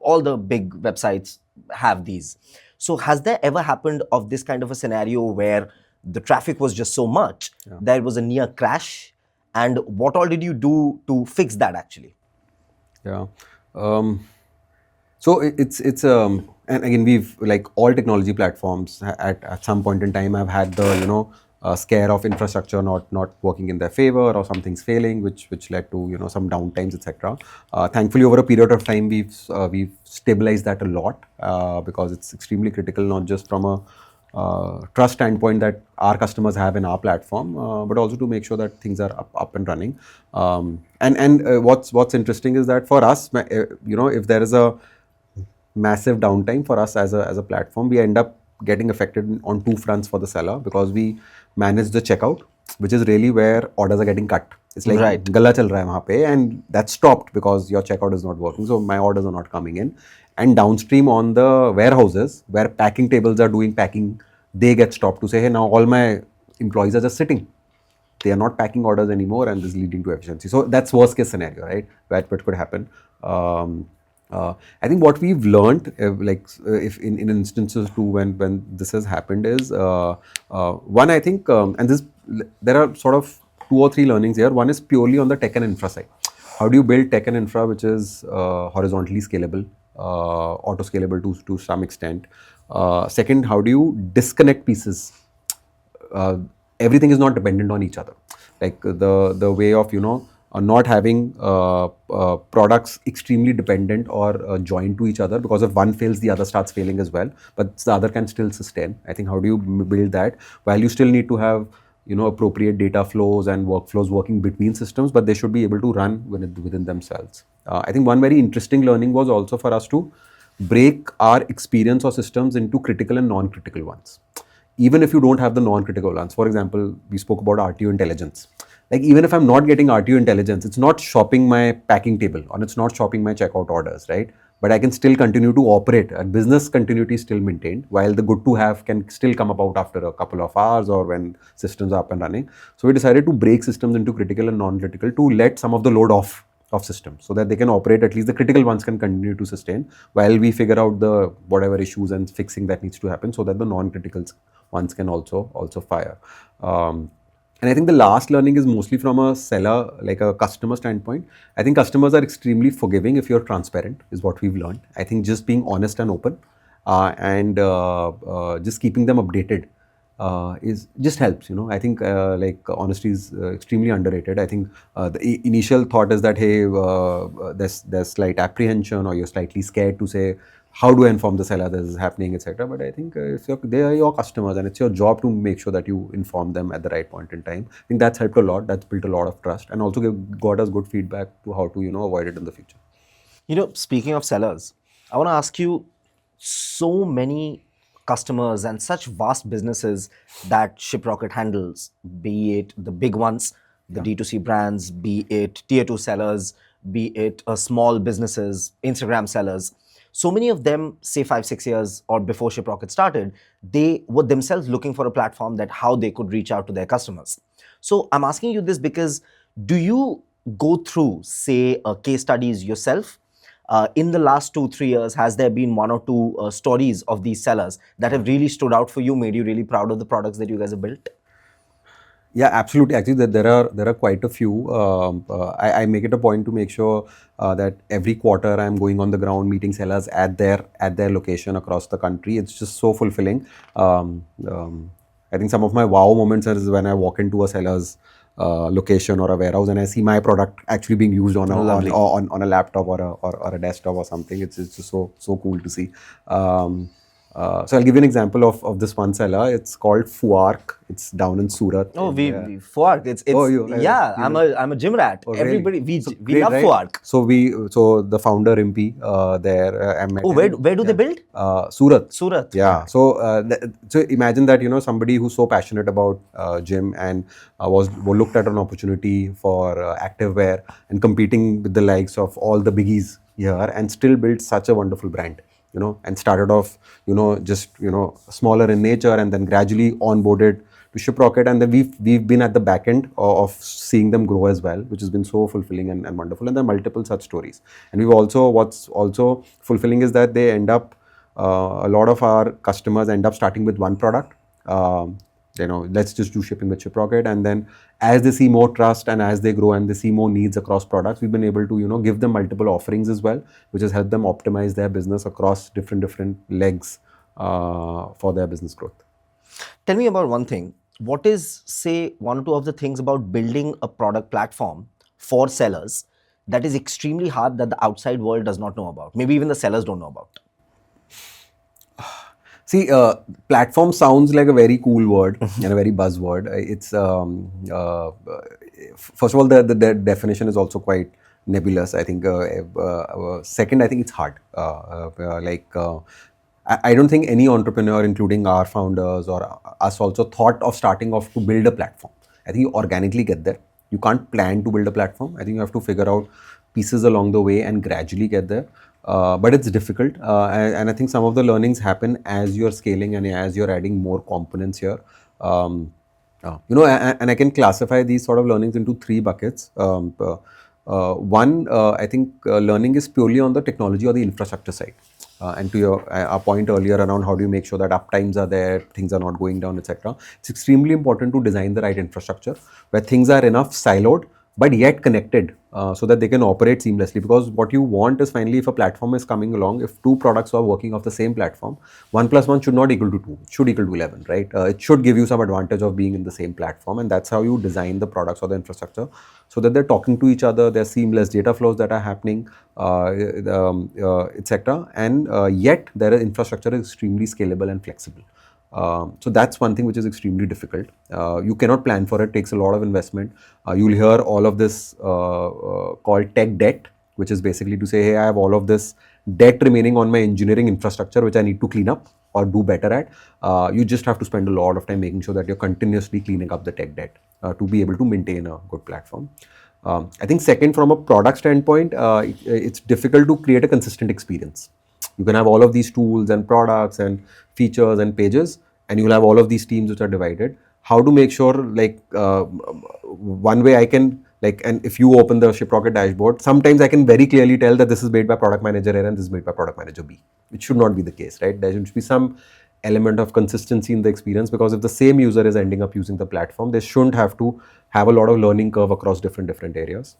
All the big websites have these. So has there ever happened of this kind of a scenario where the traffic was just so much, there was a near crash? And what all did you do to fix that actually? Yeah. So it's and again we've like all technology platforms at some point in time have had the scare of infrastructure not working in their favor or something's failing, which led to some downtimes, etc. Thankfully, over a period of time, we've stabilized that a lot because it's extremely critical, not just from a trust standpoint that our customers have in our platform, but also to make sure that things are up and running. And what's interesting is that for us, if there is a massive downtime for us as a platform, we end up getting affected on two fronts for the seller because we manage the checkout, which is really where orders are getting cut. It's like Right. gala chal raha hai wahan pe, and that's stopped because your checkout is not working. So my orders are not coming in. And downstream on the warehouses where packing tables are doing packing, they get stopped to say, hey, now all my employees are just sitting, they are not packing orders anymore, and this is leading to efficiency. So that's worst case scenario, right? What could happen. I think what we've learned, if in instances too, when this has happened, is one. I think, and this there are sort of two or three learnings here. One is purely on the tech and infra side. How do you build tech and infra which is horizontally scalable, auto scalable to some extent? Second, how do you disconnect pieces? Everything is not dependent on each other. Like the way of not having products extremely dependent or joined to each other, because if one fails, the other starts failing as well. But the other can still sustain. I think how do you build that while you still need to have appropriate data flows and workflows working between systems, but they should be able to run within themselves. I think one very interesting learning was also for us to break our experience or systems into critical and non-critical ones, even if you don't have the non-critical ones. For example, we spoke about RTO intelligence. Like, even if I'm not getting RTO intelligence, it's not shopping my packing table or it's not shopping my checkout orders, right? But I can still continue to operate. And business continuity is still maintained, while the good to have can still come about after a couple of hours or when systems are up and running. So we decided to break systems into critical and non-critical to let some of the load off of systems so that they can operate. At least the critical ones can continue to sustain while we figure out the whatever issues and fixing that needs to happen, so that the non-critical ones can also fire. And I think the last learning is mostly from a seller, like a customer standpoint. I think customers are extremely forgiving if you're transparent, is what we've learned. I think just being honest and open, and just keeping them updated is just helps. I think like honesty is extremely underrated. I think the initial thought is that, hey, there's slight apprehension, or you're slightly scared to say, how do I inform the seller this is happening, etc. But I think they are your customers, and it's your job to make sure that you inform them at the right point in time. I think that's helped a lot. That's built a lot of trust, and also got us good feedback to how to avoid it in the future. Speaking of sellers, I want to ask you, so many customers and such vast businesses that Shiprocket handles, be it the big ones, the D2C brands, be it tier 2 sellers, be it small businesses, Instagram sellers. So many of them, say 5-6 years or before Shiprocket started, they were themselves looking for a platform that how they could reach out to their customers. So I'm asking you this because, do you go through, say, case studies yourself? In the last 2-3 years, has there been one or two stories of these sellers that have really stood out for you, made you really proud of the products that you guys have built? Yeah, absolutely. Actually, there are quite a few. I make it a point to make sure that every quarter I'm going on the ground, meeting sellers at their location across the country. It's just so fulfilling. I think some of my wow moments is when I walk into a seller's location or a warehouse and I see my product actually being used on Lovely. on a laptop or a desktop or something. It's just so cool to see. So I'll give you an example of this one seller. It's called Fuark. It's down in Surat. Oh, in, we Fuark. It's Oh, yeah. I'm a gym rat. Oh, really? Everybody we So we great, love right? Fuark. So the founder Rimpi there, I met Oh, him. where do they build? Surat. Surat. Yeah. So so imagine that somebody who's so passionate about gym and was looked at an opportunity for activewear and competing with the likes of all the biggies here, and still built such a wonderful brand. And started off, just smaller in nature, and then gradually onboarded to Shiprocket, and then we've been at the back end of seeing them grow as well, which has been so fulfilling and wonderful. And there are multiple such stories. And what's also fulfilling is that they end up a lot of our customers end up starting with one product, let's just do shipping with Shiprocket. And then as they see more trust and as they grow and they see more needs across products, we've been able to, give them multiple offerings as well, which has helped them optimize their business across different legs for their business growth. Tell me about one thing. What is, say, one or two of the things about building a product platform for sellers that is extremely hard that the outside world does not know about? Maybe even the sellers don't know about. See, platform sounds like a very cool word and a very buzzword. It's first of all, the definition is also quite nebulous. I think. Second, I think it's hard. I don't think any entrepreneur, including our founders or us, also thought of starting off to build a platform. I think you organically get there. You can't plan to build a platform. I think you have to figure out pieces along the way and gradually get there. But it's difficult, and I think some of the learnings happen as you're scaling and as you're adding more components here. And I can classify these sort of learnings into three buckets. One, I think learning is purely on the technology or the infrastructure side. And to our point earlier around how do you make sure that uptimes are there, things are not going down, etc. It's extremely important to design the right infrastructure where things are enough siloed but yet connected so that they can operate seamlessly. Because what you want is finally, if a platform is coming along, if two products are working off the same platform, 1 + 1 should not equal to 2, it should equal to 11, right? It should give you some advantage of being in the same platform, and that's how you design the products or the infrastructure so that they're talking to each other, there's seamless data flows that are happening, etc. And yet their infrastructure is extremely scalable and flexible. So that's one thing which is extremely difficult. You cannot plan for it, takes a lot of investment. You'll hear all of this called tech debt, which is basically to say, hey, I have all of this debt remaining on my engineering infrastructure, which I need to clean up or do better at. You just have to spend a lot of time making sure that you're continuously cleaning up the tech debt to be able to maintain a good platform. I think second, from a product standpoint, it's difficult to create a consistent experience. You can have all of these tools and products and features and pages, and you'll have all of these teams which are divided. How to make sure, one way I can, and if you open the Shiprocket dashboard, sometimes I can very clearly tell that this is made by product manager A and this is made by product manager B. It should not be the case, right? There should be some element of consistency in the experience, because if the same user is ending up using the platform, they shouldn't have to have a lot of learning curve across different areas.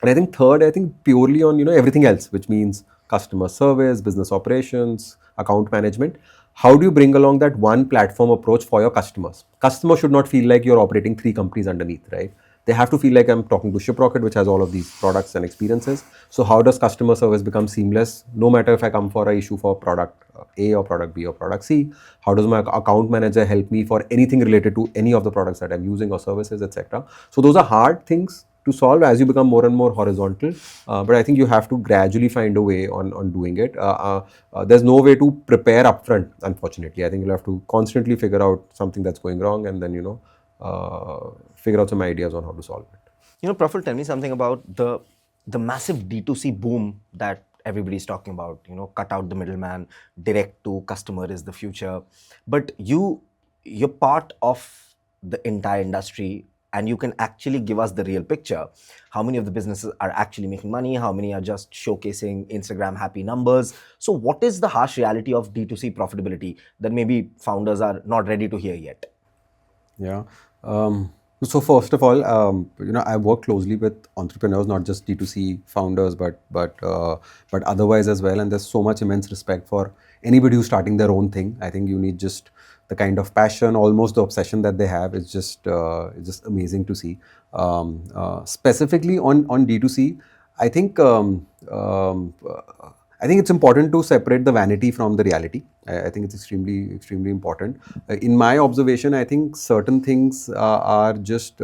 And I think third, I think purely on, everything else, which means customer service, business operations, account management. How do you bring along that one platform approach for your customers? Customers should not feel like you're operating 3 companies underneath, right? They have to feel like I'm talking to Shiprocket, which has all of these products and experiences. So how does customer service become seamless? No matter if I come for an issue for product A or product B or product C, how does my account manager help me for anything related to any of the products that I'm using or services, etc. So those are hard things to solve as you become more and more horizontal. But I think you have to gradually find a way on doing it. There's no way to prepare upfront, unfortunately. I think you'll have to constantly figure out something that's going wrong and then, figure out some ideas on how to solve it. Praful, tell me something about the massive D2C boom that everybody's talking about. Cut out the middleman, direct to customer is the future. But you're part of the entire industry, and you can actually give us the real picture. How many of the businesses are actually making money? How many are just showcasing Instagram happy numbers? So what is the harsh reality of D2C profitability that maybe founders are not ready to hear yet? Yeah. So first of all, I work closely with entrepreneurs, not just D2C founders, but otherwise as well. And there's so much immense respect for anybody who's starting their own thing. I think you need just the kind of passion, almost the obsession that they have. It's just amazing to see. Specifically on D2C, I think it's important to separate the vanity from the reality. I think it's extremely important. In my observation, I think certain things are just.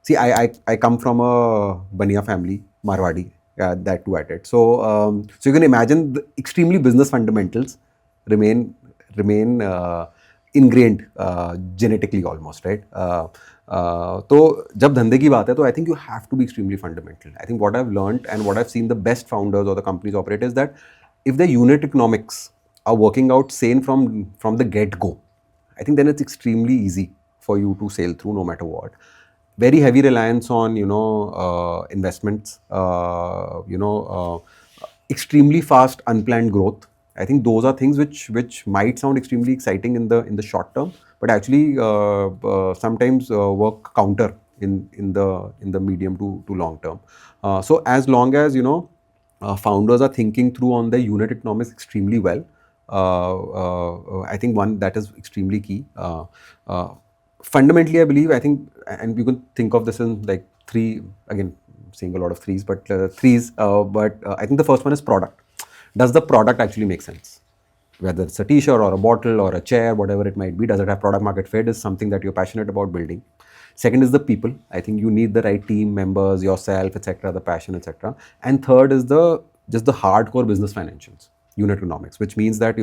See, I come from a Baniya family, Marwari, that too at it. So you can imagine the extremely business fundamentals remain ingrained genetically almost, right? तो जब धंधे की बात है तो I think you have to be extremely fundamental. I think what I've learned and what I've seen the best founders or the companies operate is that if the unit economics are working out sane from the get-go, I think then it's extremely easy for you to sail through no matter what. Very heavy reliance on investments, extremely fast unplanned growth. I think those are things which might sound extremely exciting in the short term, but actually sometimes work counter in the medium to long term. So as long as founders are thinking through on the unit economics extremely well, I think one that is extremely key. Fundamentally, I believe, I think, and you can think of this in like three, again, saying a lot of threes, but threes. But I think the first one is product. Does the product actually make sense? Whether it's a t-shirt or a bottle or a chair, whatever it might be, does it have product market fit is something that you're passionate about building. Second is the people. I think you need the right team members, yourself, etc., the passion, etc. And third is just the hardcore business financials, unit economics, which means that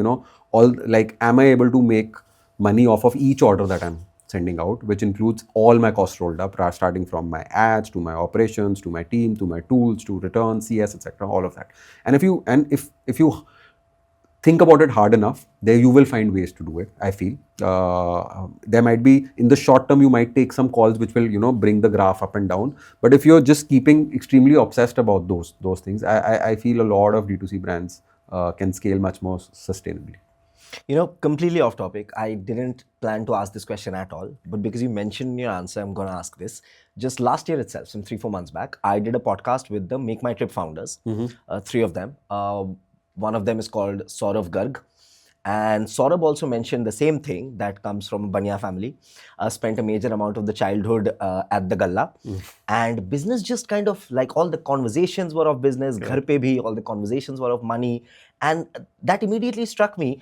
all, like, am I able to make money off of each order that I'm sending out, which includes all my costs rolled up, starting from my ads to my operations to my team to my tools to returns, CS, etc., all of that. And if you think about it hard enough, there you will find ways to do it. I feel there might be, in the short term, you might take some calls which will bring the graph up and down. But if you're just keeping extremely obsessed about those things, I feel a lot of D2C brands can scale much more sustainably. Completely off topic. I didn't plan to ask this question at all, but because you mentioned in your answer, I'm going to ask this. Just last year itself, some 3-4 months back, I did a podcast with the Make My Trip founders, three of them. One of them is called Saurav Garg. And Saurabh also mentioned the same thing, that comes from a Banya family, spent a major amount of the childhood at the gala. And business just kind of, like, all the conversations were of business, ghar pe bhi, all the conversations were of money. And that immediately struck me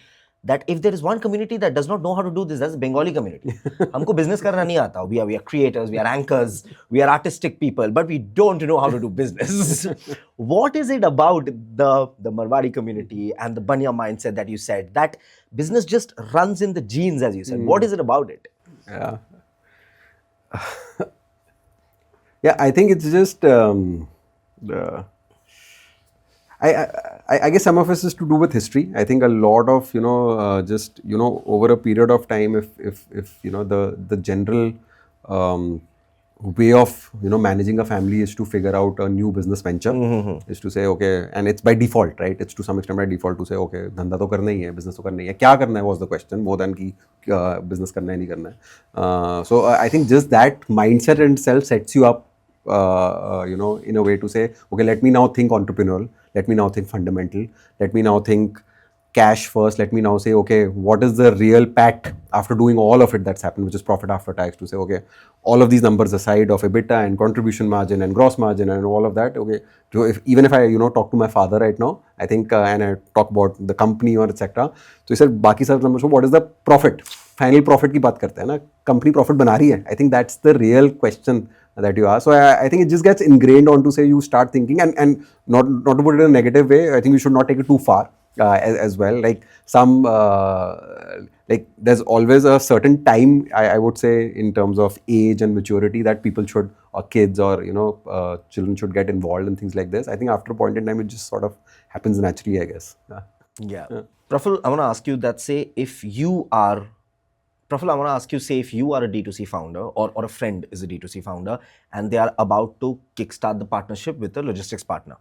that if there is one community that does not know how to do this, that's the Bengali community. हमको business करना नहीं आता. We are creators, we are anchors, we are artistic people, but we don't know how to do business. What is it about the Marwari community and the Banya mindset that you said that business just runs in the genes, as you said? What is it about it? Yeah. Yeah, I think it's just I guess some of us is to do with history. I think a lot of just over a period of time, if the general way of managing a family is to figure out a new business venture, is to say, okay, and it's by default, right? It's to some extent by default to say, okay, धंधा तो करना ही है, business तो करना ही है, क्या करना है was the question, more than कि business करना है नहीं करना है. So I think just that mindset in itself sets you up in a way to say, okay, let me now think entrepreneurial, let me now think fundamental, let me now think cash first, let me now say, okay, what is the real PAT after doing all of it that's happened, which is profit after tax, to say, okay, all of these numbers aside of EBITDA and contribution margin and gross margin and all of that, okay, even if I talk to my father right now, I think and I talk about the company or etc. So he said, बाकी सब numbers, what is the profit? Final profit की बात करते हैं ना, company profit बना रही है. I think that's the real question that you ask. So I think it just gets ingrained on to say, you start thinking, and not to put it in a negative way, I think we should not take it too far as well. Like some like there's always a certain time, I would say, in terms of age and maturity, that people should, or kids or children should get involved in things like this. I think after a point in time, it just sort of happens naturally, I guess. Yeah. Praful, I want to ask you that, say if you are a D2C founder, or a friend is a D2C founder, and they are about to kickstart the partnership with a logistics partner,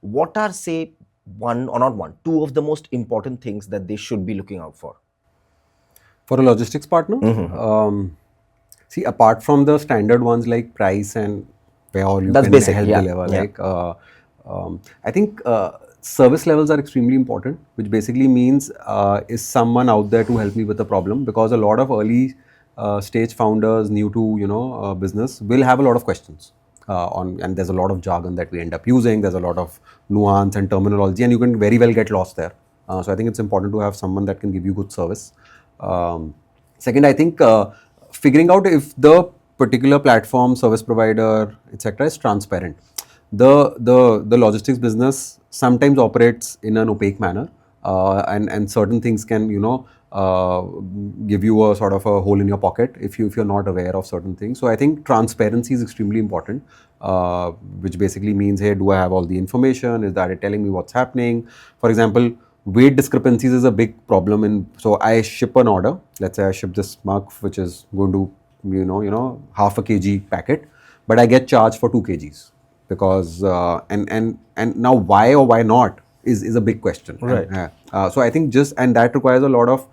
what are, say, two of the most important things that they should be looking out for? For a logistics partner? See, apart from the standard ones like price and where all you That's can basic, help yeah, deliver, yeah. like I think service levels are extremely important, which basically means is someone out there to help me with the problem, because a lot of early stage founders new to business will have a lot of questions and there's a lot of jargon that we end up using, there's a lot of nuance and terminology, and you can very well get lost there. So I think it's important to have someone that can give you good service. Second, I think figuring out if the particular platform, service provider, etc. is transparent. The logistics business sometimes operates in an opaque manner, and certain things can give you a sort of a hole in your pocket if you're not aware of certain things. So I think transparency is extremely important, which basically means, hey, do I have all the information? Is that it telling me what's happening? For example, weight discrepancies is a big problem. So I ship an order. Let's say I ship this mug, which is going to half a kg packet, but I get charged for 2 kgs because and now why or why not is a big question. Right. So I think and that requires a lot of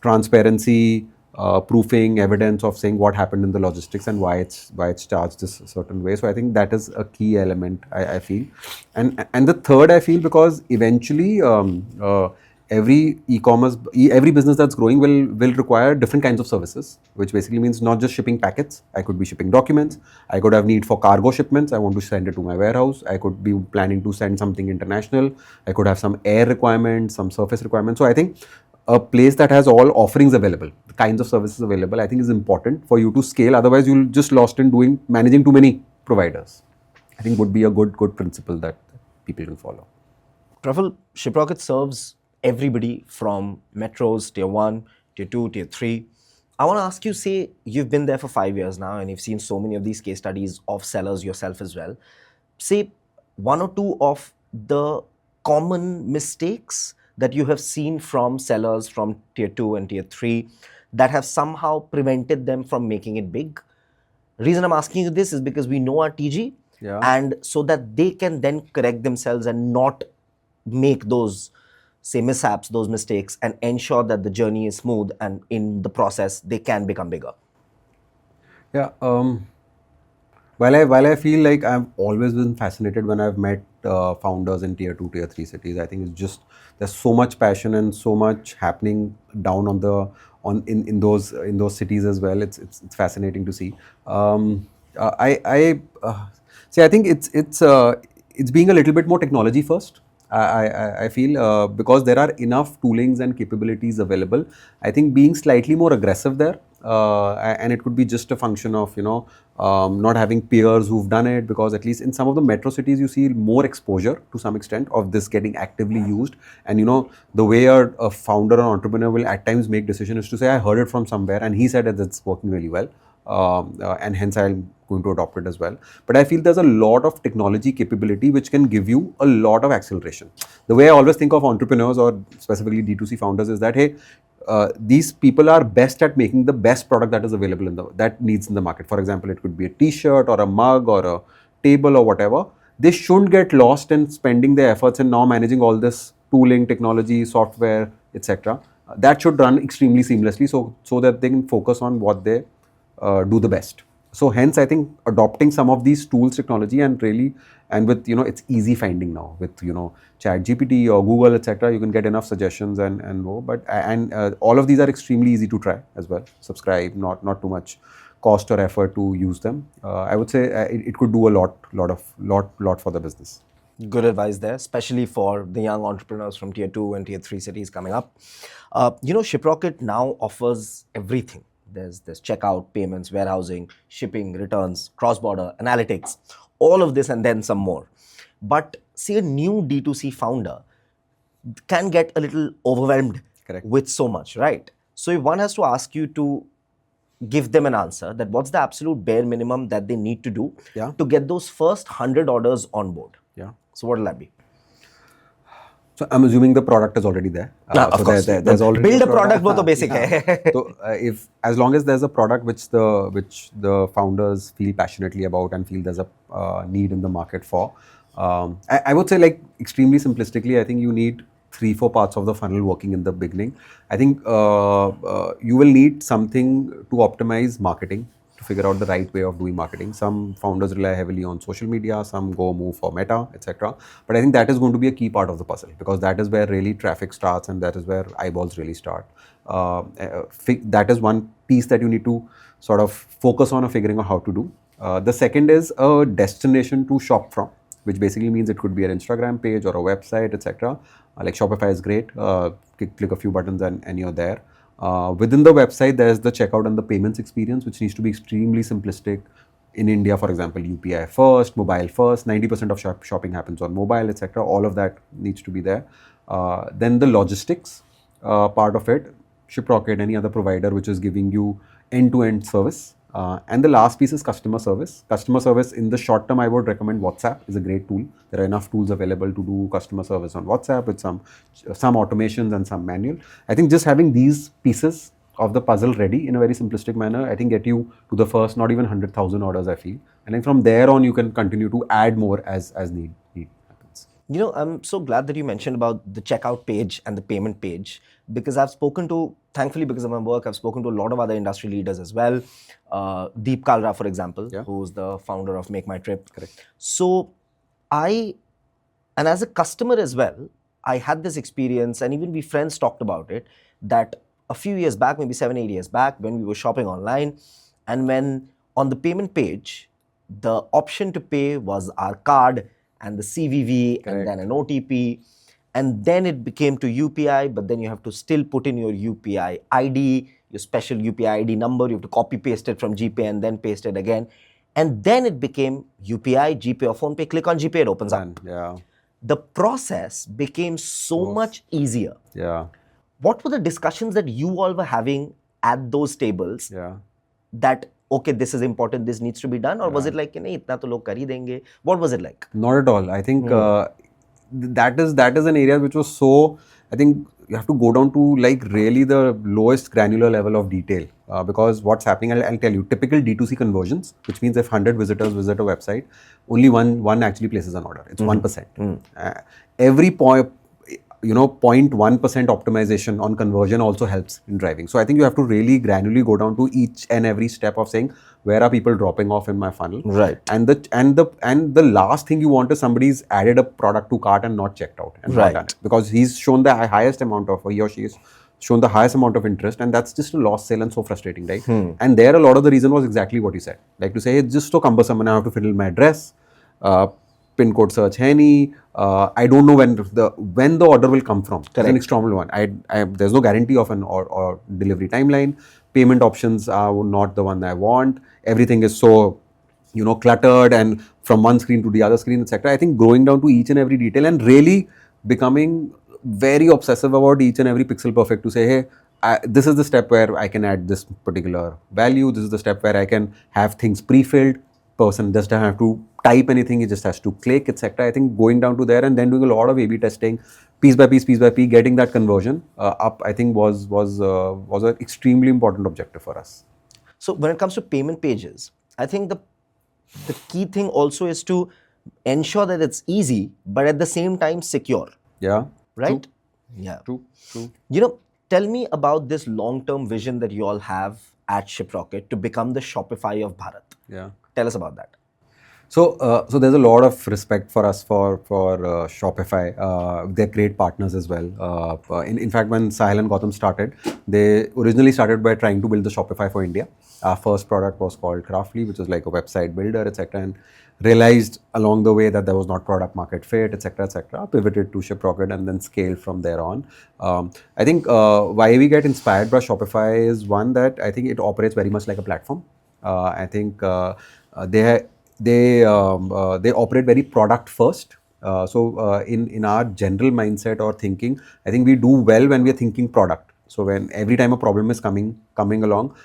transparency, proofing, evidence of saying what happened in the logistics and why it's charged this certain way. So I think that is a key element, I feel. And the third, I feel, because eventually every every business that's growing will require different kinds of services, which basically means not just shipping packets. I could be shipping documents. I could have need for cargo shipments. I want to send it to my warehouse. I could be planning to send something international. I could have some air requirements, some surface requirements. So I think a place that has all offerings available, the kinds of services available, I think is important for you to scale. Otherwise, you'll just lost in managing too many providers. I think would be a good principle that people can follow. Praful, Shiprocket serves everybody from metros, tier 1, tier 2, tier 3. I want to ask you, say you've been there for 5 years now and you've seen so many of these case studies of sellers yourself as well. Say one or two of the common mistakes that you have seen from sellers from tier 2 and tier 3 that have somehow prevented them from making it big. Reason I'm asking you this is because we know our TG, and so that they can then correct themselves and not make those, say, mishaps, those mistakes, and ensure that the journey is smooth, and in the process they can become bigger. Yeah. While I feel like I've always been fascinated when I've met founders in tier 2, tier 3 cities. I think it's just there's so much passion and so much happening down in those cities as well. It's fascinating to see. I think it's being a little bit more technology first. I feel because there are enough toolings and capabilities available. I think being slightly more aggressive there, and it could be just a function of not having peers who've done it, because at least in some of the metro cities you see more exposure to some extent of this getting actively used. And the way a founder or entrepreneur will at times make decision is to say, I heard it from somewhere and he said that it's working really well. And hence I'm going to adopt it as well. But I feel there's a lot of technology capability which can give you a lot of acceleration. The way I always think of entrepreneurs, or specifically D2C founders, is that, hey, these people are best at making the best product that is available that needs in the market. For example, it could be a t-shirt or a mug or a table or whatever. They shouldn't get lost in spending their efforts in now managing all this tooling, technology, software, etc. That should run extremely seamlessly so that they can focus on what they do the best. So hence I think adopting some of these tools, technology, and with it's easy finding now with Chat GPT or Google, etc. You can get enough suggestions and more. But all of these are extremely easy to try as well. Subscribe, not too much cost or effort to use them. I would say it could do a lot for the business. Good advice there, especially for the young entrepreneurs from tier 2 and tier 3 cities coming up. Shiprocket now offers everything. There's checkout, payments, warehousing, shipping, returns, cross-border, analytics, all of this and then some more. But say a new D2C founder can get a little overwhelmed with so much, right? So if one has to ask you to give them an answer, that what's the absolute bare minimum that they need to do to get those first 100 orders on board? Yeah. So what will that be? So I'm assuming the product is already there. Of course. There's already build a product, wo to basic hai. So if as long as there's a product which the founders feel passionately about and feel there's a need in the market for, I would say, like, extremely simplistically, I think you need 3-4 parts of the funnel working in the beginning. I think you will need something to optimize marketing, to figure out the right way of doing marketing. Some founders rely heavily on social media, some move for Meta, etc. But I think that is going to be a key part of the puzzle, because that is where really traffic starts and that is where eyeballs really start. That is one piece that you need to sort of focus on figuring out how to do. The second is a destination to shop from, which basically means it could be an Instagram page or a website, etc. Like Shopify is great. Click a few buttons and you're there. Within the website, there's the checkout and the payments experience, which needs to be extremely simplistic. In India, for example, UPI first, mobile first, 90% of shopping happens on mobile, etc. All of that needs to be there. Then the logistics part of it, Shiprocket, any other provider which is giving you end-to-end service. And the last piece is customer service. Customer service, in the short term, I would recommend WhatsApp is a great tool. There are enough tools available to do customer service on WhatsApp with some automations and some manual. I think just having these pieces of the puzzle ready in a very simplistic manner, I think get you to the first, not even 100,000 orders, I feel. And then from there on, you can continue to add more as need happens. I'm so glad that you mentioned about the checkout page and the payment page, because I've spoken to, thankfully, because of my work, I've spoken to a lot of other industry leaders as well. Deep Kalra, for example, Yeah. who's the founder of Make My Trip. Correct. So and as a customer as well, I had this experience, and even we friends talked about it, that a few years back, maybe 7, 8 years back, when we were shopping online, and when on the payment page, the option to pay was our card and the CVV and then an OTP, and then it became to UPI, but then you have to still put in your UPI ID, your special UPI ID number, you have to copy paste it from GPay and then paste it again. And then it became UPI, GPay or PhonePay, click on GPay, it opens up. Yeah. The process became so much easier. Yeah. What were the discussions that you all were having at those tables? Yeah. That, okay, this is important, this needs to be done, or was it like, nahi, itna to log kar hi denge? What was it like? Not at all. I think that is an area which was so. I think you have to go down to like really the lowest granular level of detail because what's happening, I'll tell you. Typical D2C conversions, which means if 100 visitors visit a website, only one actually places an order. It's 1%. Every point. 0.1% optimization on conversion also helps in driving. So I think you have to really granularly go down to each and every step of saying where are people dropping off in my funnel. Right. And the last thing you want is somebody's added a product to cart and not checked out and not done it. Because he's shown the highest amount of, or he or she has shown the highest amount of interest, and that's just a lost sale and so frustrating, right? And there a lot of the reason was exactly what you said. Like to say, hey, it's just so cumbersome and I have to fill in my address. Pin code search है नहीं. I don't know when the order will come from. It's an external one. There's no guarantee of an or delivery timeline. Payment options are not the one I want. Everything is so cluttered and from one screen to the other screen, etc. I think going down to each and every detail and really becoming very obsessive about each and every pixel perfect to say, hey, this is the step where I can add this particular value. This is the step where I can have things pre-filled. Person doesn't have to type anything, he just has to click, etc. I think going down to there and then doing a lot of A/B testing, piece by piece, getting that conversion up, I think was an extremely important objective for us. So when it comes to payment pages, I think the key thing also is to ensure that it's easy, but at the same time secure. Yeah. Right? True. Yeah. True. Tell me about this long-term vision that you all have at Shiprocket to become the Shopify of Bharat. Yeah. Tell us about that. So there's a lot of respect for us for Shopify. They're great partners as well. In fact, when Sahil and Gautam started, they originally started by trying to build the Shopify for India. Our first product was called Craftly, which was like a website builder, etc. And realized along the way that there was not product market fit, etc. Pivoted to Shiprocket and then scaled from there on. I think why we get inspired by Shopify is one that I think it operates very much like a platform. I think they operate very product first. So in our general mindset or thinking, I think we do well when we are thinking product. So when every time a problem is coming along,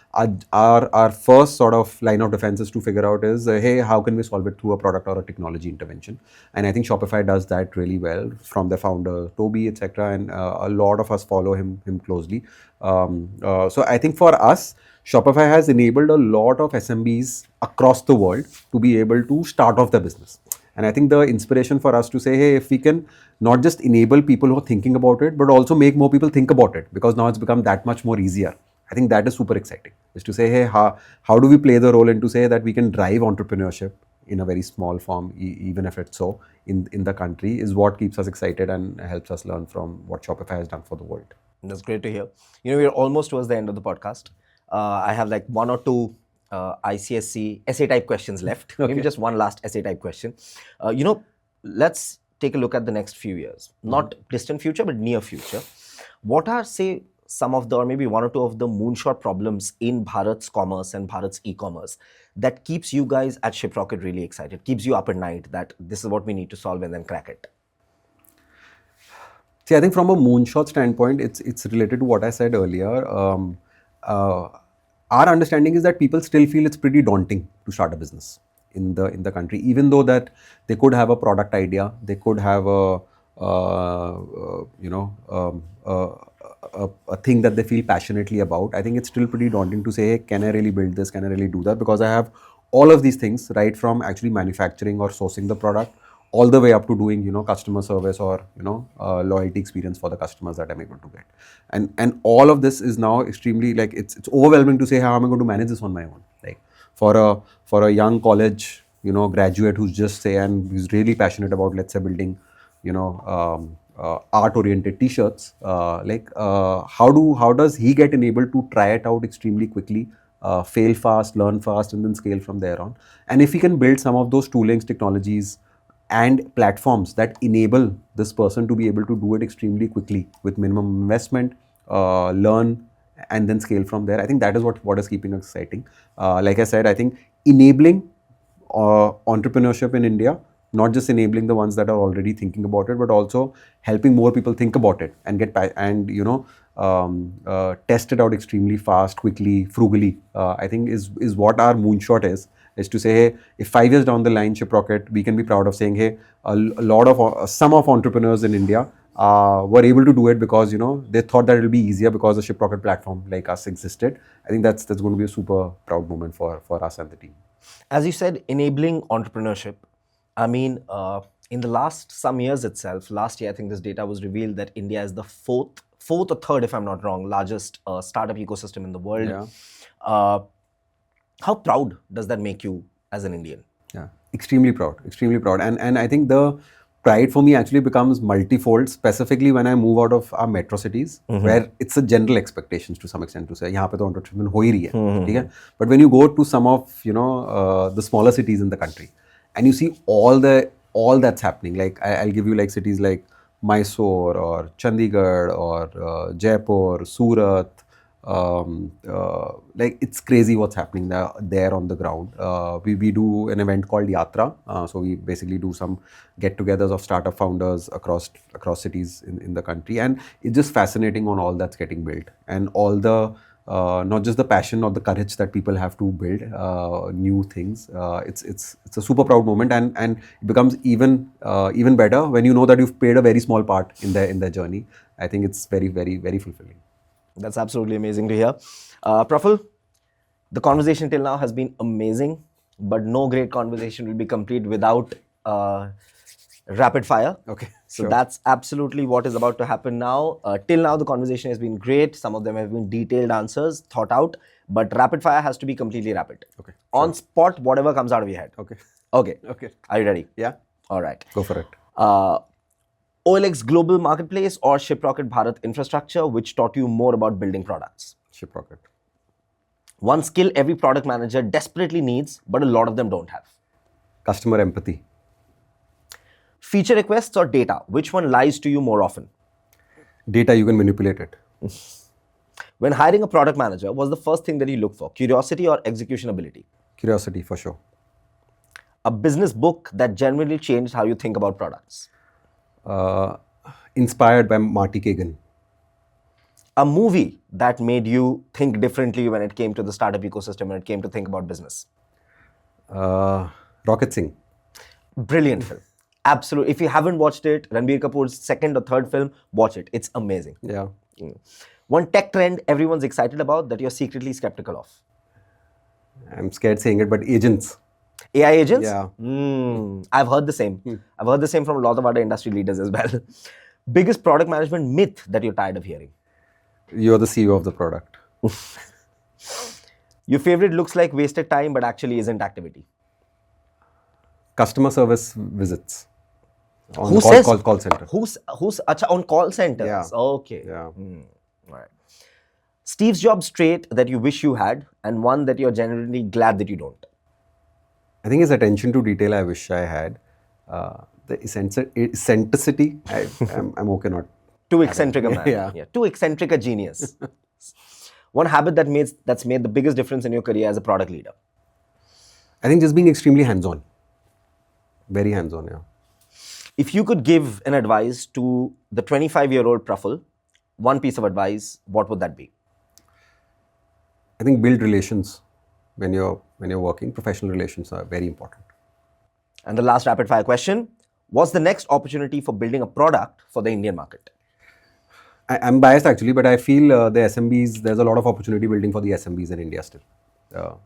our first sort of line of defense is to figure out is, hey, how can we solve it through a product or a technology intervention? And I think Shopify does that really well, from the founder Toby, etc. And a lot of us follow him closely. So I think for us, Shopify has enabled a lot of SMBs across the world to be able to start off their business. And I think the inspiration for us to say, hey, if we can not just enable people who are thinking about it, but also make more people think about it, because now it's become that much more easier. I think that is super exciting. Is to say, hey, how do we play the role and to say that we can drive entrepreneurship in a very small form, even if it's so in the country, is what keeps us excited and helps us learn from what Shopify has done for the world. That's great to hear. We're almost towards the end of the podcast. I have like one or two ICSC essay type questions left. Maybe just one last essay type question. Let's take a look at the next few years. Not distant future, but near future. What are, say, some of the, or maybe one or two of the moonshot problems in Bharat's commerce and Bharat's e-commerce that keeps you guys at Shiprocket really excited, keeps you up at night that this is what we need to solve and then crack it? See, I think from a moonshot standpoint, it's related to what I said earlier. Our understanding is that people still feel it's pretty daunting to start a business in the country, even though that they could have a product idea, they could have a thing that they feel passionately about. I think it's still pretty daunting to say, hey, can I really build this? Can I really do that? Because I have all of these things, right from actually manufacturing or sourcing the product, all the way up to doing, customer service or, loyalty experience for the customers that I'm able to get. And all of this is now extremely, like, it's overwhelming to say how am I going to manage this on my own. Like, for a young college, graduate who's just say, and who's really passionate about, let's say, building, art oriented t-shirts, how does he get enabled to try it out extremely quickly, fail fast, learn fast, and then scale from there on. And if he can build some of those toolings, technologies, and platforms that enable this person to be able to do it extremely quickly with minimum investment, learn, and then scale from there. I think that is what is keeping us exciting. Like I said, I think enabling entrepreneurship in India, not just enabling the ones that are already thinking about it, but also helping more people think about it and test it out extremely fast, quickly, frugally. I think is what our moonshot is to say, hey, if 5 years down the line, Shiprocket, we can be proud of saying, hey, some of entrepreneurs in India were able to do it because they thought that it'll be easier because the Shiprocket platform like us existed. I think that's going to be a super proud moment for us and the team. As you said, enabling entrepreneurship. I mean, in the last some years itself, last year I think this data was revealed that India is the fourth or third, if I'm not wrong, largest startup ecosystem in the world. Yeah. How proud does that make you as an Indian? Yeah, extremely proud. And I think the pride for me actually becomes multifold, specifically when I move out of our metro cities, where it's a general expectations to some extent to say, यहाँ पे तो entrepreneurship हो ही रही है, ठीक है? But when you go to some of the smaller cities in the country, and you see all that's happening, like I'll give you like cities like Mysore or Chandigarh or Jaipur, Surat. Like it's crazy what's happening there on the ground. We do an event called Yatra, so we basically do some get-togethers of startup founders across cities in the country, and it's just fascinating on all that's getting built and all the not just the passion or the courage that people have to build new things. It's a super proud moment, and it becomes even better when you know that you've played a very small part in their journey. I think it's very, very, very fulfilling. That's absolutely amazing to hear. Praful, the conversation till now has been amazing, but no great conversation will be complete without rapid fire. Okay. So that's absolutely what is about to happen now. Till now, the conversation has been great. Some of them have been detailed answers, thought out, but rapid fire has to be completely rapid. Okay. On spot, whatever comes out of your head. Okay. Okay. Are you ready? Yeah. All right. Go for it. OLX Global Marketplace or Shiprocket Bharat Infrastructure, which taught you more about building products? Shiprocket. One skill every product manager desperately needs, but a lot of them don't have. Customer empathy. Feature requests or data, which one lies to you more often? Data, you can manipulate it. When hiring a product manager, what's the first thing that you look for? Curiosity or execution ability? Curiosity, for sure. A business book that genuinely changed how you think about products? Inspired by Marty Kagan. A movie that made you think differently when it came to the startup ecosystem, when it came to think about business? Rocket Singh. Brilliant film. Absolutely. If you haven't watched it, Ranbir Kapoor's second or third film, watch it. It's amazing. Yeah. One tech trend everyone's excited about that you're secretly skeptical of? I'm scared saying it, but agents. AI agents? Yeah. I've heard the same. I've heard the same from a lot of other industry leaders as well. Biggest product management myth that you're tired of hearing? You're the CEO of the product. Your favorite looks like wasted time but actually isn't activity? Customer service visits. On Who call, says? call center. Who's on call centers? Yeah. Okay. Yeah. All right. Steve's Jobs trait that you wish you had and one that you're genuinely glad that you don't? I think his attention to detail I wish I had. The eccentricity, I'm okay not. Too eccentric a man. Yeah. Too eccentric a genius. One habit that's made the biggest difference in your career as a product leader? I think just being extremely hands-on. Very hands-on, yeah. If you could give an advice to the 25-year-old Praful, one piece of advice, what would that be? I think build relations when you're working. Professional relations are very important. And the last rapid fire question, what's the next opportunity for building a product for the Indian market? I'm biased actually, but I feel the SMBs, there's a lot of opportunity building for the SMBs in India still,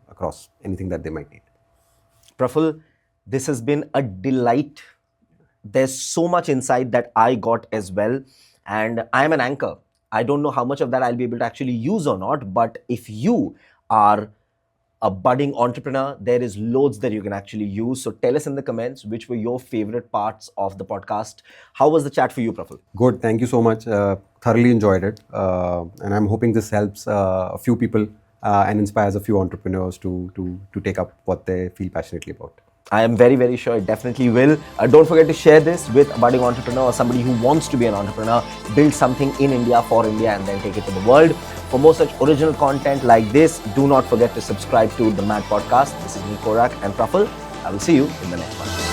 across anything that they might need. Praful, this has been a delight there's so much insight that I got as well. And I'm an anchor. I don't know how much of that I'll be able to actually use or not, but if you are a budding entrepreneur, there is loads that you can actually use. So tell us in the comments which were your favorite parts of the podcast. How was the chat for you, Praful? Good. Thank you so much. Thoroughly enjoyed it. And I'm hoping this helps a few people and inspires a few entrepreneurs to take up what they feel passionately about. I am very, very sure it definitely will. Don't forget to share this with a budding entrepreneur or somebody who wants to be an entrepreneur, build something in India for India and then take it to the world. For more such original content like this, do not forget to subscribe to the Mad Podcast. This is me, Korak and Praful. I will see you in the next one.